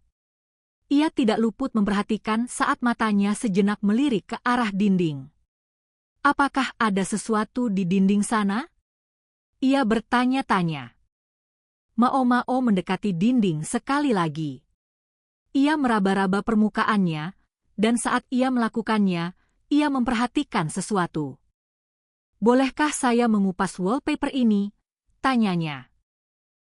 Ia tidak luput memperhatikan saat matanya sejenak melirik ke arah dinding. "Apakah ada sesuatu di dinding sana?" ia bertanya-tanya. Mao Mao mendekati dinding sekali lagi. Ia meraba-raba permukaannya, dan saat ia melakukannya, ia memperhatikan sesuatu. "Bolehkah saya mengupas wallpaper ini?" tanyanya.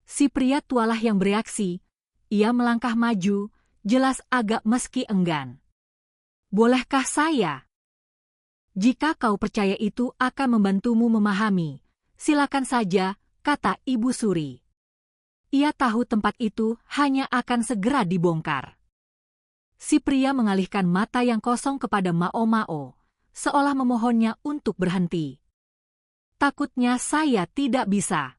Si pria tualah yang bereaksi. Ia melangkah maju, jelas agak meski enggan. "Bolehkah saya?" "Jika kau percaya itu akan membantumu memahami, silakan saja," kata Ibu Suri. Ia tahu tempat itu hanya akan segera dibongkar. Si pria mengalihkan mata yang kosong kepada Mao Mao, seolah memohonnya untuk berhenti. "Takutnya saya tidak bisa."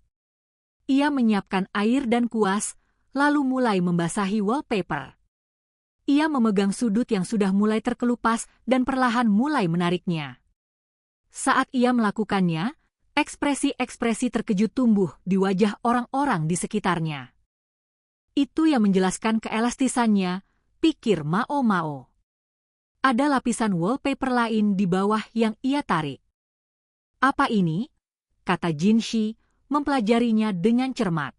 Ia menyiapkan air dan kuas, lalu mulai membasahi wallpaper. Ia memegang sudut yang sudah mulai terkelupas dan perlahan mulai menariknya. Saat ia melakukannya, ekspresi-ekspresi terkejut tumbuh di wajah orang-orang di sekitarnya. Itu yang menjelaskan keelastisannya, pikir Mao Mao. Ada lapisan wallpaper lain di bawah yang ia tarik. "Apa ini?" kata Jinshi, mempelajarinya dengan cermat.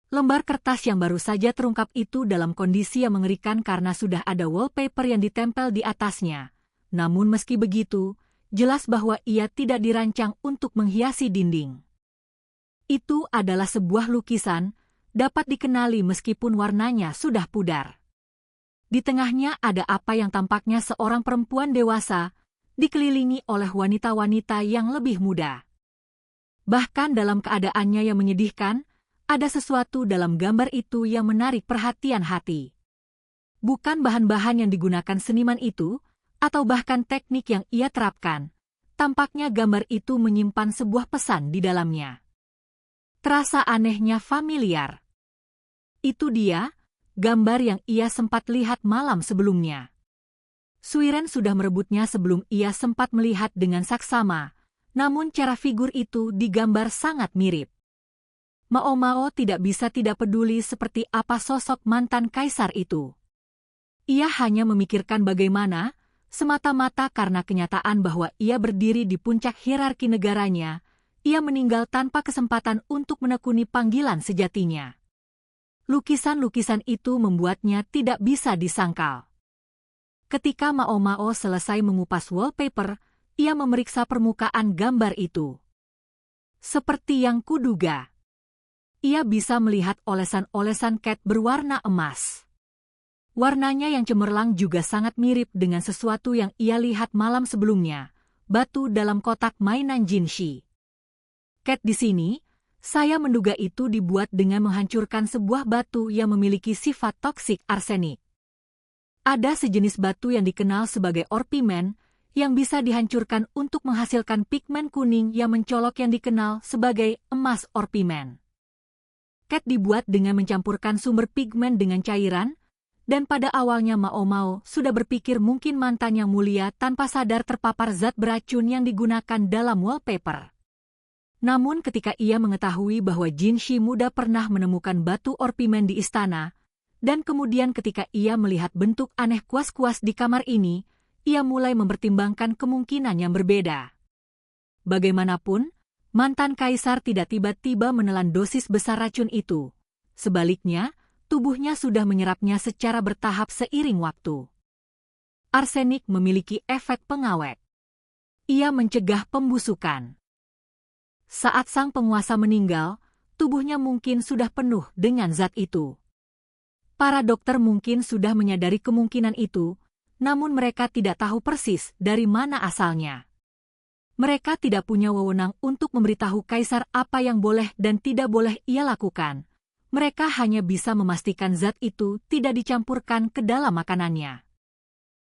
Lembar kertas yang baru saja terungkap itu dalam kondisi yang mengerikan karena sudah ada wallpaper yang ditempel di atasnya. Namun meski begitu, jelas bahwa ia tidak dirancang untuk menghiasi dinding. Itu adalah sebuah lukisan, dapat dikenali meskipun warnanya sudah pudar. Di tengahnya ada apa yang tampaknya seorang perempuan dewasa, dikelilingi oleh wanita-wanita yang lebih muda. Bahkan dalam keadaannya yang menyedihkan, ada sesuatu dalam gambar itu yang menarik perhatian hati. Bukan bahan-bahan yang digunakan seniman itu, atau bahkan teknik yang ia terapkan, tampaknya gambar itu menyimpan sebuah pesan di dalamnya. Terasa anehnya familiar. Itu dia, gambar yang ia sempat lihat malam sebelumnya. Suiren sudah merebutnya sebelum ia sempat melihat dengan saksama, namun cara figur itu digambar sangat mirip. Mao Mao tidak bisa tidak peduli seperti apa sosok mantan kaisar itu. Ia hanya memikirkan bagaimana, semata-mata karena kenyataan bahwa ia berdiri di puncak hierarki negaranya, ia meninggal tanpa kesempatan untuk menekuni panggilan sejatinya. Lukisan-lukisan itu membuatnya tidak bisa disangkal. Ketika Mao Mao selesai mengupas wallpaper, ia memeriksa permukaan gambar itu. Seperti yang kuduga, ia bisa melihat olesan-olesan cat berwarna emas. Warnanya yang cemerlang juga sangat mirip dengan sesuatu yang ia lihat malam sebelumnya, batu dalam kotak mainan Jinshi. Cat di sini, saya menduga itu dibuat dengan menghancurkan sebuah batu yang memiliki sifat toksik arsenik. Ada sejenis batu yang dikenal sebagai orpimen, yang bisa dihancurkan untuk menghasilkan pigmen kuning yang mencolok yang dikenal sebagai emas orpimen. Cat dibuat dengan mencampurkan sumber pigmen dengan cairan, dan pada awalnya Mao Mao sudah berpikir mungkin mantan yang mulia tanpa sadar terpapar zat beracun yang digunakan dalam wallpaper. Namun ketika ia mengetahui bahwa Jinshi muda pernah menemukan batu orpimen di istana, dan kemudian ketika ia melihat bentuk aneh kuas-kuas di kamar ini, ia mulai mempertimbangkan kemungkinan yang berbeda. Bagaimanapun, mantan kaisar tidak tiba-tiba menelan dosis besar racun itu. Sebaliknya, tubuhnya sudah menyerapnya secara bertahap seiring waktu. Arsenik memiliki efek pengawet. Ia mencegah pembusukan. Saat sang penguasa meninggal, tubuhnya mungkin sudah penuh dengan zat itu. Para dokter mungkin sudah menyadari kemungkinan itu, namun mereka tidak tahu persis dari mana asalnya. Mereka tidak punya wewenang untuk memberitahu kaisar apa yang boleh dan tidak boleh ia lakukan. Mereka hanya bisa memastikan zat itu tidak dicampurkan ke dalam makanannya.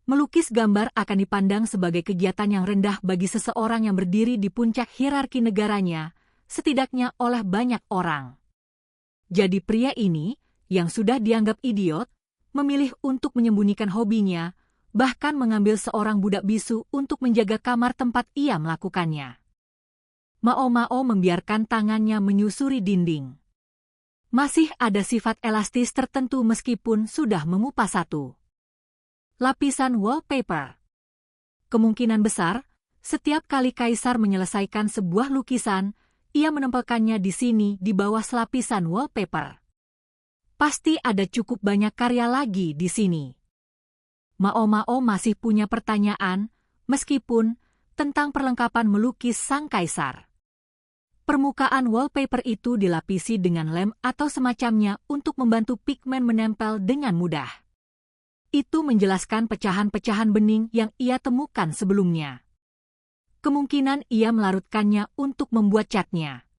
Melukis gambar akan dipandang sebagai kegiatan yang rendah bagi seseorang yang berdiri di puncak hierarki negaranya, setidaknya oleh banyak orang. Jadi pria ini, yang sudah dianggap idiot, memilih untuk menyembunyikan hobinya, bahkan mengambil seorang budak bisu untuk menjaga kamar tempat ia melakukannya. Mao Mao membiarkan tangannya menyusuri dinding. Masih ada sifat elastis tertentu meskipun sudah mengupas satu lapisan wallpaper. Kemungkinan besar, setiap kali kaisar menyelesaikan sebuah lukisan, ia menempelkannya di sini di bawah selapisan wallpaper. Pasti ada cukup banyak karya lagi di sini. Mao Mao masih punya pertanyaan, meskipun tentang perlengkapan melukis sang kaisar. Permukaan wallpaper itu dilapisi dengan lem atau semacamnya untuk membantu pigmen menempel dengan mudah. Itu menjelaskan pecahan-pecahan bening yang ia temukan sebelumnya. Kemungkinan ia melarutkannya untuk membuat catnya.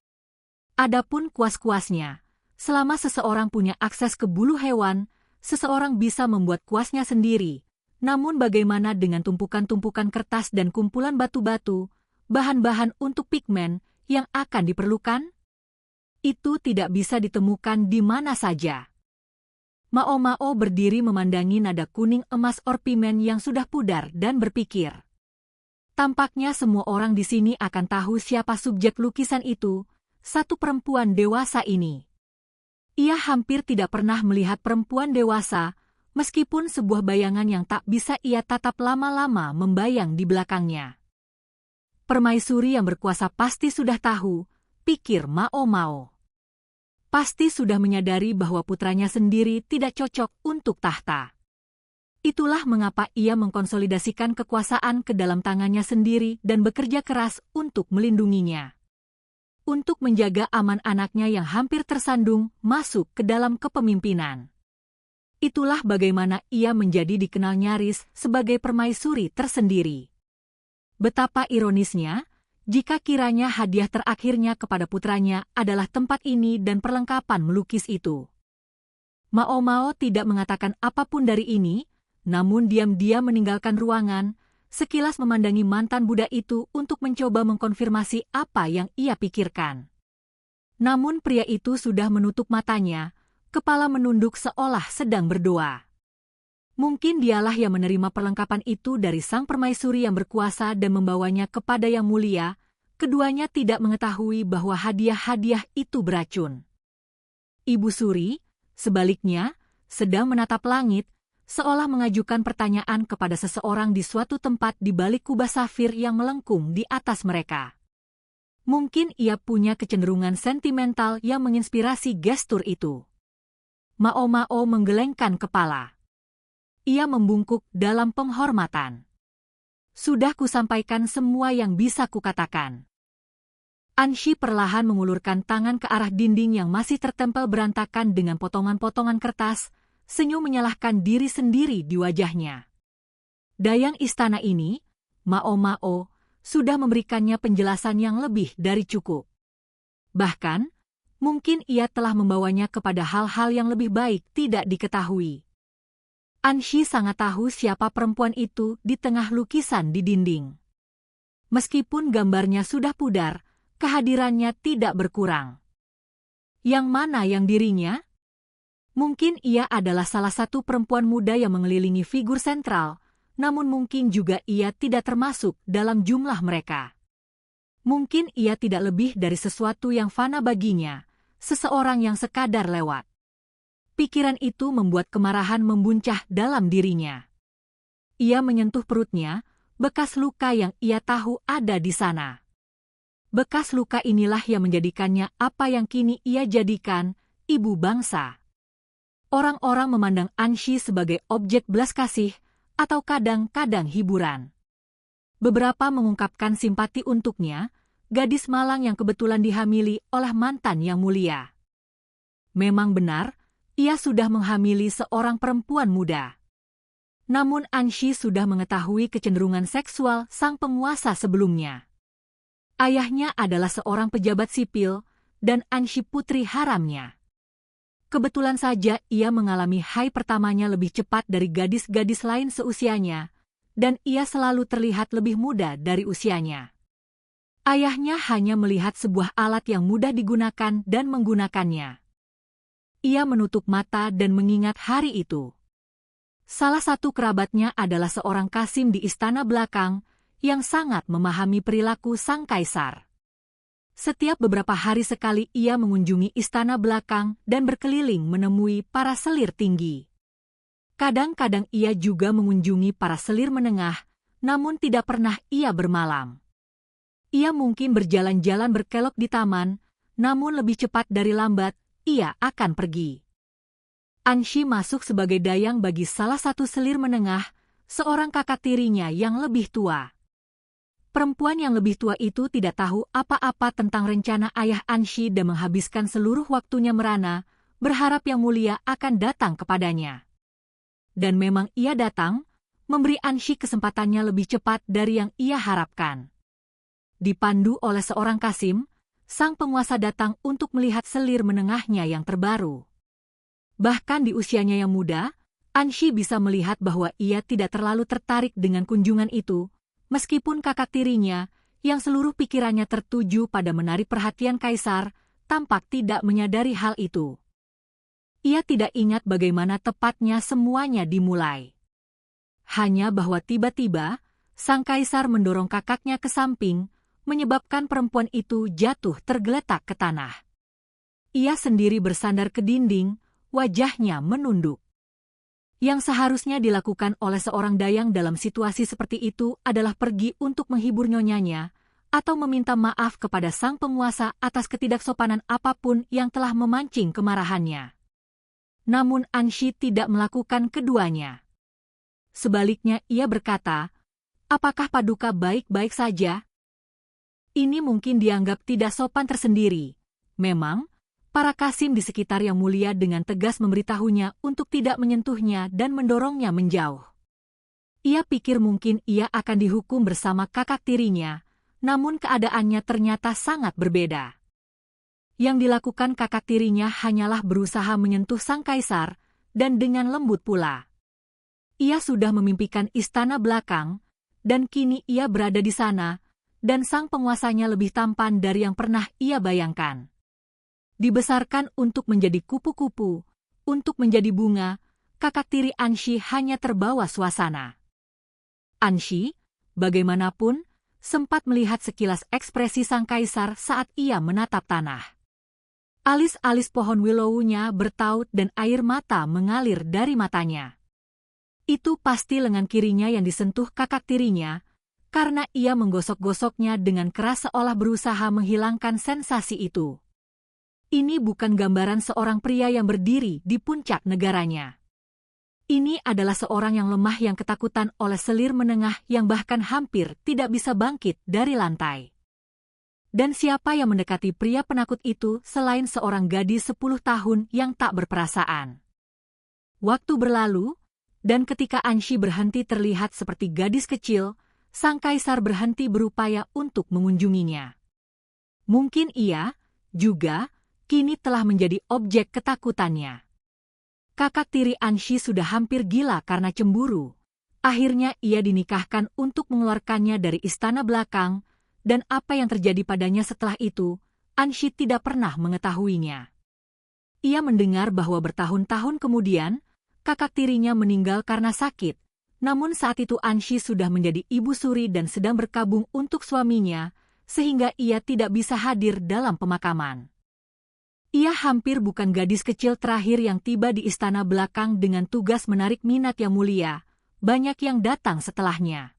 Adapun kuas-kuasnya, selama seseorang punya akses ke bulu hewan, seseorang bisa membuat kuasnya sendiri. Namun bagaimana dengan tumpukan-tumpukan kertas dan kumpulan batu-batu, bahan-bahan untuk pigmen yang akan diperlukan? Itu tidak bisa ditemukan di mana saja. Mao Mao berdiri memandangi nada kuning emas orpimen yang sudah pudar dan berpikir. Tampaknya semua orang di sini akan tahu siapa subjek lukisan itu, satu perempuan dewasa ini. Ia hampir tidak pernah melihat perempuan dewasa, meskipun sebuah bayangan yang tak bisa ia tatap lama-lama membayang di belakangnya. Permaisuri yang berkuasa pasti sudah tahu, pikir Mao Mao. Pasti sudah menyadari bahwa putranya sendiri tidak cocok untuk tahta. Itulah mengapa ia mengkonsolidasikan kekuasaan ke dalam tangannya sendiri dan bekerja keras untuk melindunginya. Untuk menjaga aman anaknya yang hampir tersandung masuk ke dalam kepemimpinan. Itulah bagaimana ia menjadi dikenal nyaris sebagai permaisuri tersendiri. Betapa ironisnya, jika kiranya hadiah terakhirnya kepada putranya adalah tempat ini dan perlengkapan melukis itu. Mao Mao tidak mengatakan apapun dari ini, namun diam-diam meninggalkan ruangan, sekilas memandangi mantan budak itu untuk mencoba mengkonfirmasi apa yang ia pikirkan. Namun pria itu sudah menutup matanya, Kepala menunduk seolah sedang berdoa. Mungkin dialah yang menerima perlengkapan itu dari sang permaisuri yang berkuasa dan membawanya kepada Yang Mulia. Keduanya tidak mengetahui bahwa hadiah-hadiah itu beracun. Ibu Suri, sebaliknya, sedang menatap langit, seolah mengajukan pertanyaan kepada seseorang di suatu tempat di balik kubah safir yang melengkung di atas mereka. Mungkin ia punya kecenderungan sentimental yang menginspirasi gestur itu. Mao Mao menggelengkan kepala. Ia membungkuk dalam penghormatan. Sudah kusampaikan semua yang bisa kukatakan. Anshi perlahan mengulurkan tangan ke arah dinding yang masih tertempel berantakan dengan potongan-potongan kertas, senyum menyalahkan diri sendiri di wajahnya. Dayang istana ini, Mao Mao, sudah memberikannya penjelasan yang lebih dari cukup. Bahkan, mungkin ia telah membawanya kepada hal-hal yang lebih baik tidak diketahui. Anshi sangat tahu siapa perempuan itu di tengah lukisan di dinding. Meskipun gambarnya sudah pudar, kehadirannya tidak berkurang. Yang mana yang dirinya? Mungkin ia adalah salah satu perempuan muda yang mengelilingi figur sentral, namun mungkin juga ia tidak termasuk dalam jumlah mereka. Mungkin ia tidak lebih dari sesuatu yang fana baginya, seseorang yang sekadar lewat. Pikiran itu membuat kemarahan membuncah dalam dirinya. Ia menyentuh perutnya, bekas luka yang ia tahu ada di sana. Bekas luka inilah yang menjadikannya apa yang kini ia jadikan, ibu bangsa. Orang-orang memandang Anshi sebagai objek belas kasih, atau kadang-kadang hiburan. Beberapa mengungkapkan simpati untuknya, gadis malang yang kebetulan dihamili oleh mantan Yang Mulia. Memang benar, ia sudah menghamili seorang perempuan muda. Namun Anshi sudah mengetahui kecenderungan seksual sang penguasa sebelumnya. Ayahnya adalah seorang pejabat sipil, dan Anshi putri haramnya. Kebetulan saja ia mengalami haid pertamanya lebih cepat dari gadis-gadis lain seusianya, dan ia selalu terlihat lebih muda dari usianya. Ayahnya hanya melihat sebuah alat yang mudah digunakan dan menggunakannya. Ia menutup mata dan mengingat hari itu. Salah satu kerabatnya adalah seorang kasim di istana belakang, yang sangat memahami perilaku sang kaisar. Setiap beberapa hari sekali ia mengunjungi istana belakang dan berkeliling menemui para selir tinggi. Kadang-kadang ia juga mengunjungi para selir menengah, namun tidak pernah ia bermalam. Ia mungkin berjalan-jalan berkelok di taman, namun lebih cepat dari lambat, ia akan pergi. Anshi masuk sebagai dayang bagi salah satu selir menengah, seorang kakak tirinya yang lebih tua. Perempuan yang lebih tua itu tidak tahu apa-apa tentang rencana ayah Anshi dan menghabiskan seluruh waktunya merana, berharap Yang Mulia akan datang kepadanya. Dan memang ia datang, memberi Anshi kesempatannya lebih cepat dari yang ia harapkan. Dipandu oleh seorang kasim, sang penguasa datang untuk melihat selir menengahnya yang terbaru. Bahkan di usianya yang muda, Anshi bisa melihat bahwa ia tidak terlalu tertarik dengan kunjungan itu, meskipun kakak tirinya, yang seluruh pikirannya tertuju pada menarik perhatian kaisar, tampak tidak menyadari hal itu. Ia tidak ingat bagaimana tepatnya semuanya dimulai. Hanya bahwa tiba-tiba, sang kaisar mendorong kakaknya ke samping, menyebabkan perempuan itu jatuh tergeletak ke tanah. Ia sendiri bersandar ke dinding, wajahnya menunduk. Yang seharusnya dilakukan oleh seorang dayang dalam situasi seperti itu adalah pergi untuk menghibur nyonyanya, atau meminta maaf kepada sang penguasa atas ketidaksopanan apapun yang telah memancing kemarahannya. Namun Anshi tidak melakukan keduanya. Sebaliknya ia berkata, "Apakah Paduka baik-baik saja?" Ini mungkin dianggap tidak sopan tersendiri. Memang, para kasim di sekitar Yang Mulia dengan tegas memberitahunya untuk tidak menyentuhnya dan mendorongnya menjauh. Ia pikir mungkin ia akan dihukum bersama kakak tirinya, namun keadaannya ternyata sangat berbeda. Yang dilakukan kakak tirinya hanyalah berusaha menyentuh sang kaisar, dan dengan lembut pula. Ia sudah memimpikan istana belakang, dan kini ia berada di sana, dan sang penguasanya lebih tampan dari yang pernah ia bayangkan. Dibesarkan untuk menjadi kupu-kupu, untuk menjadi bunga, kakak tiri Anshi hanya terbawa suasana. Anshi, bagaimanapun, sempat melihat sekilas ekspresi sang kaisar saat ia menatap tanah. Alis-alis pohon willow-nya bertaut dan air mata mengalir dari matanya. Itu pasti lengan kirinya yang disentuh kakak tirinya, karena ia menggosok-gosoknya dengan keras seolah berusaha menghilangkan sensasi itu. Ini bukan gambaran seorang pria yang berdiri di puncak negaranya. Ini adalah seorang yang lemah yang ketakutan oleh selir menengah yang bahkan hampir tidak bisa bangkit dari lantai. Dan siapa yang mendekati pria penakut itu selain seorang gadis 10 tahun yang tak berperasaan? Waktu berlalu, dan ketika Anshi berhenti terlihat seperti gadis kecil, sang kaisar berhenti berupaya untuk mengunjunginya. Mungkin ia, juga, kini telah menjadi objek ketakutannya. Kakak tiri Anshi sudah hampir gila karena cemburu. Akhirnya ia dinikahkan untuk mengeluarkannya dari istana belakang, dan apa yang terjadi padanya setelah itu, Anshi tidak pernah mengetahuinya. Ia mendengar bahwa bertahun-tahun kemudian, kakak tirinya meninggal karena sakit, namun saat itu Anshi sudah menjadi ibu suri dan sedang berkabung untuk suaminya, sehingga ia tidak bisa hadir dalam pemakaman. Ia hampir bukan gadis kecil terakhir yang tiba di istana belakang dengan tugas menarik minat yang mulia, banyak yang datang setelahnya.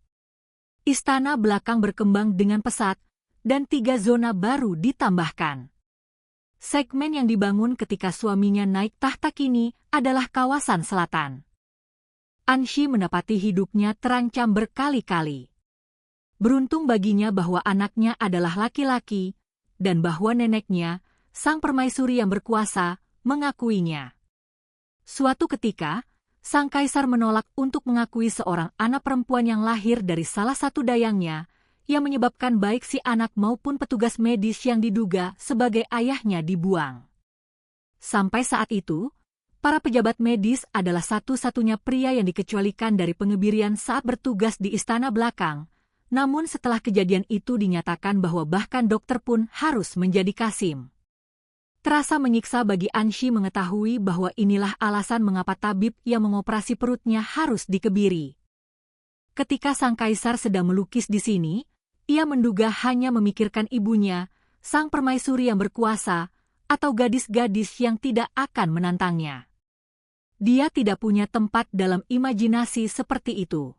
Istana belakang berkembang dengan pesat, dan 3 zona baru ditambahkan. Segmen yang dibangun ketika suaminya naik tahta kini adalah kawasan selatan. Anshi mendapati hidupnya terancam berkali-kali. Beruntung baginya bahwa anaknya adalah laki-laki, dan bahwa neneknya, sang permaisuri yang berkuasa, mengakuinya. Suatu ketika, sang kaisar menolak untuk mengakui seorang anak perempuan yang lahir dari salah satu dayangnya, yang menyebabkan baik si anak maupun petugas medis yang diduga sebagai ayahnya dibuang. Sampai saat itu, para pejabat medis adalah satu-satunya pria yang dikecualikan dari pengebirian saat bertugas di istana belakang, namun setelah kejadian itu dinyatakan bahwa bahkan dokter pun harus menjadi kasim. Terasa menyiksa bagi Anshi mengetahui bahwa inilah alasan mengapa tabib yang mengoperasi perutnya harus dikebiri. Ketika sang kaisar sedang melukis di sini, ia menduga hanya memikirkan ibunya, sang permaisuri yang berkuasa, atau gadis-gadis yang tidak akan menantangnya. Dia tidak punya tempat dalam imajinasi seperti itu.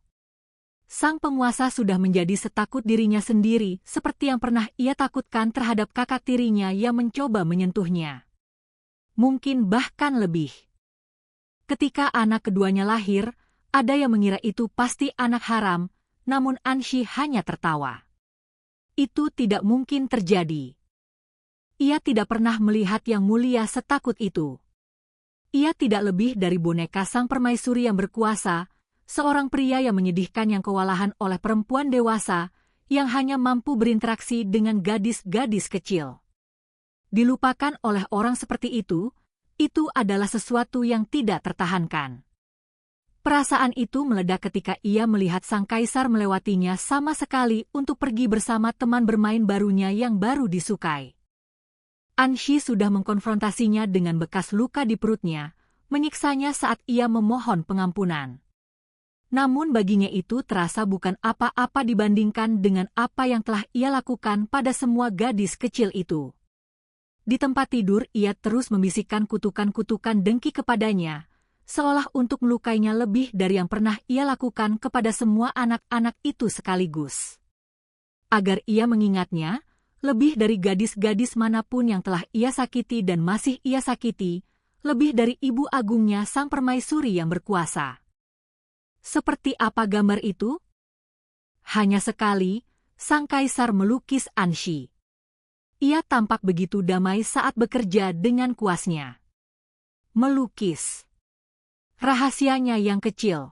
Sang penguasa sudah menjadi setakut dirinya sendiri seperti yang pernah ia takutkan terhadap kakak tirinya yang mencoba menyentuhnya. Mungkin bahkan lebih. Ketika anak keduanya lahir, ada yang mengira itu pasti anak haram, namun Anshi hanya tertawa. Itu tidak mungkin terjadi. Ia tidak pernah melihat yang mulia setakut itu. Ia tidak lebih dari boneka sang permaisuri yang berkuasa, seorang pria yang menyedihkan yang kewalahan oleh perempuan dewasa yang hanya mampu berinteraksi dengan gadis-gadis kecil. Dilupakan oleh orang seperti itu adalah sesuatu yang tidak tertahankan. Perasaan itu meledak ketika ia melihat sang kaisar melewatinya sama sekali untuk pergi bersama teman bermain barunya yang baru disukai. Anshi sudah mengkonfrontasinya dengan bekas luka di perutnya, menyiksanya saat ia memohon pengampunan. Namun baginya itu terasa bukan apa-apa dibandingkan dengan apa yang telah ia lakukan pada semua gadis kecil itu. Di tempat tidur ia terus membisikkan kutukan-kutukan dengki kepadanya, seolah untuk melukainya lebih dari yang pernah ia lakukan kepada semua anak-anak itu sekaligus. Agar ia mengingatnya, lebih dari gadis-gadis manapun yang telah ia sakiti dan masih ia sakiti, lebih dari ibu agungnya sang permaisuri yang berkuasa. Seperti apa gambar itu? Hanya sekali, sang kaisar melukis Anshi. Ia tampak begitu damai saat bekerja dengan kuasnya. Melukis. Rahasianya yang kecil.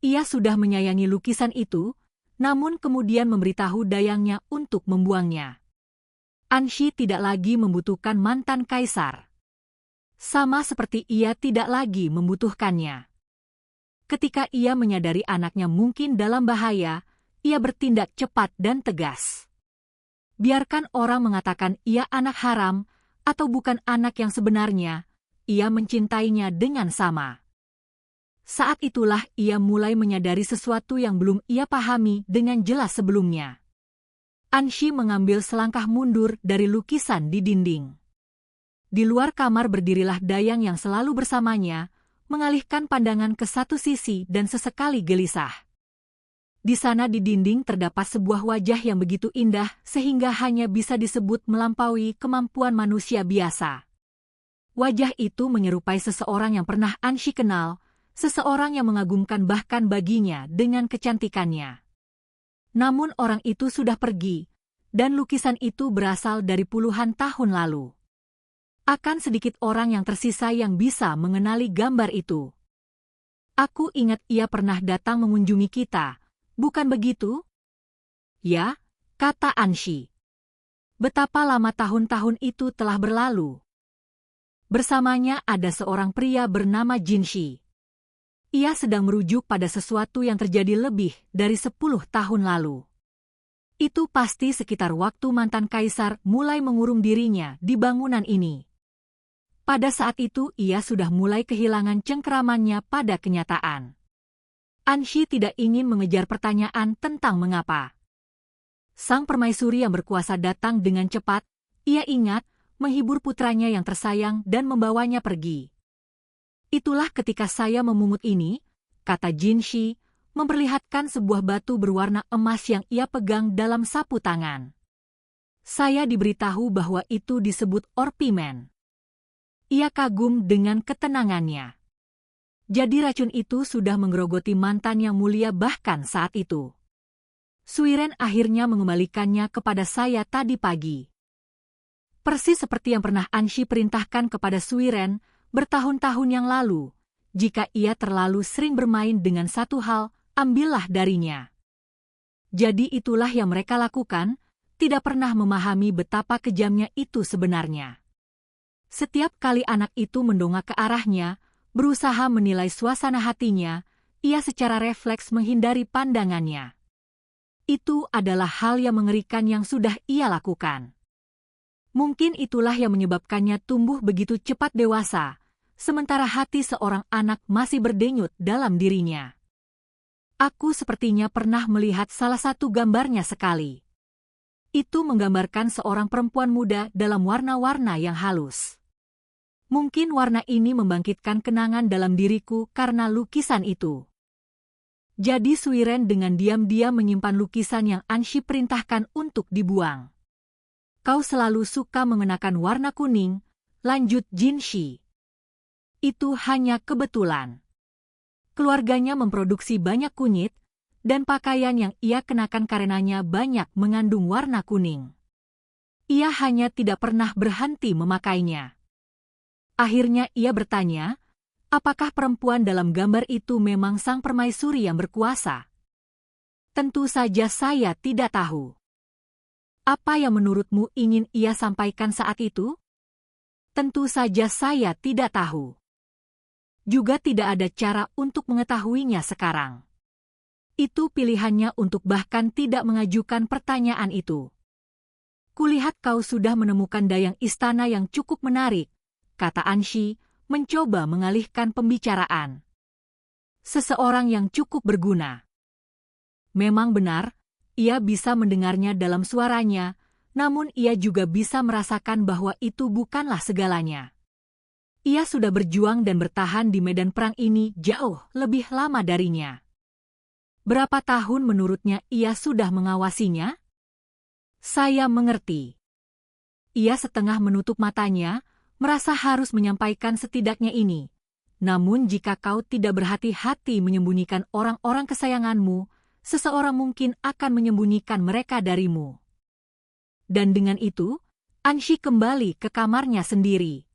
Ia sudah menyayangi lukisan itu, namun kemudian memberitahu dayangnya untuk membuangnya. Anshi tidak lagi membutuhkan mantan kaisar. Sama seperti ia tidak lagi membutuhkannya. Ketika ia menyadari anaknya mungkin dalam bahaya, ia bertindak cepat dan tegas. Biarkan orang mengatakan ia anak haram, atau bukan anak yang sebenarnya, ia mencintainya dengan sama. Saat itulah ia mulai menyadari sesuatu yang belum ia pahami dengan jelas sebelumnya. Anshi mengambil selangkah mundur dari lukisan di dinding. Di luar kamar berdirilah Dayang yang selalu bersamanya, mengalihkan pandangan ke satu sisi dan sesekali gelisah. Di sana di dinding terdapat sebuah wajah yang begitu indah sehingga hanya bisa disebut melampaui kemampuan manusia biasa. Wajah itu menyerupai seseorang yang pernah Anshi kenal, seseorang yang mengagumkan bahkan baginya dengan kecantikannya. Namun orang itu sudah pergi, dan lukisan itu berasal dari puluhan tahun lalu. Akan sedikit orang yang tersisa yang bisa mengenali gambar itu. Aku ingat ia pernah datang mengunjungi kita. Bukan begitu? Ya, kata Anshi. Betapa lama tahun-tahun itu telah berlalu. Bersamanya ada seorang pria bernama Jinshi. Ia sedang merujuk pada sesuatu yang terjadi lebih dari 10 tahun lalu. Itu pasti sekitar waktu mantan kaisar mulai mengurung dirinya di bangunan ini. Pada saat itu ia sudah mulai kehilangan cengkeramannya pada kenyataan. Anshi tidak ingin mengejar pertanyaan tentang mengapa. Sang permaisuri yang berkuasa datang dengan cepat, ia ingat, menghibur putranya yang tersayang dan membawanya pergi. Itulah ketika saya memungut ini, kata Jinshi, memperlihatkan sebuah batu berwarna emas yang ia pegang dalam sapu tangan. Saya diberitahu bahwa itu disebut orpimen. Ia kagum dengan ketenangannya. Jadi racun itu sudah menggerogoti mantan yang mulia bahkan saat itu. Suiren akhirnya mengembalikannya kepada saya tadi pagi. Persis seperti yang pernah Anshi perintahkan kepada Suiren bertahun-tahun yang lalu. Jika ia terlalu sering bermain dengan satu hal, ambillah darinya. Jadi itulah yang mereka lakukan, tidak pernah memahami betapa kejamnya itu sebenarnya. Setiap kali anak itu mendongak ke arahnya, berusaha menilai suasana hatinya, ia secara refleks menghindari pandangannya. Itu adalah hal yang mengerikan yang sudah ia lakukan. Mungkin itulah yang menyebabkannya tumbuh begitu cepat dewasa, sementara hati seorang anak masih berdenyut dalam dirinya. Aku sepertinya pernah melihat salah satu gambarnya sekali. Itu menggambarkan seorang perempuan muda dalam warna-warna yang halus. Mungkin warna ini membangkitkan kenangan dalam diriku karena lukisan itu. Jadi Suiren dengan diam-diam menyimpan lukisan yang Anshi perintahkan untuk dibuang. Kau selalu suka mengenakan warna kuning, lanjut Jinshi. Itu hanya kebetulan. Keluarganya memproduksi banyak kunyit, dan pakaian yang ia kenakan karenanya banyak mengandung warna kuning. Ia hanya tidak pernah berhenti memakainya. Akhirnya ia bertanya, apakah perempuan dalam gambar itu memang sang permaisuri yang berkuasa? Tentu saja saya tidak tahu. Apa yang menurutmu ingin ia sampaikan saat itu? Tentu saja saya tidak tahu. Juga tidak ada cara untuk mengetahuinya sekarang. Itu pilihannya untuk bahkan tidak mengajukan pertanyaan itu. Kulihat kau sudah menemukan dayang istana yang cukup menarik, kata Anshi, mencoba mengalihkan pembicaraan. Seseorang yang cukup berguna. Memang benar, ia bisa mendengarnya dalam suaranya, namun ia juga bisa merasakan bahwa itu bukanlah segalanya. Ia sudah berjuang dan bertahan di medan perang ini jauh lebih lama darinya. Berapa tahun menurutnya ia sudah mengawasinya? Saya mengerti. Ia setengah menutup matanya, merasa harus menyampaikan setidaknya ini. Namun jika kau tidak berhati-hati menyembunyikan orang-orang kesayanganmu, seseorang mungkin akan menyembunyikan mereka darimu. Dan dengan itu, Anshi kembali ke kamarnya sendiri.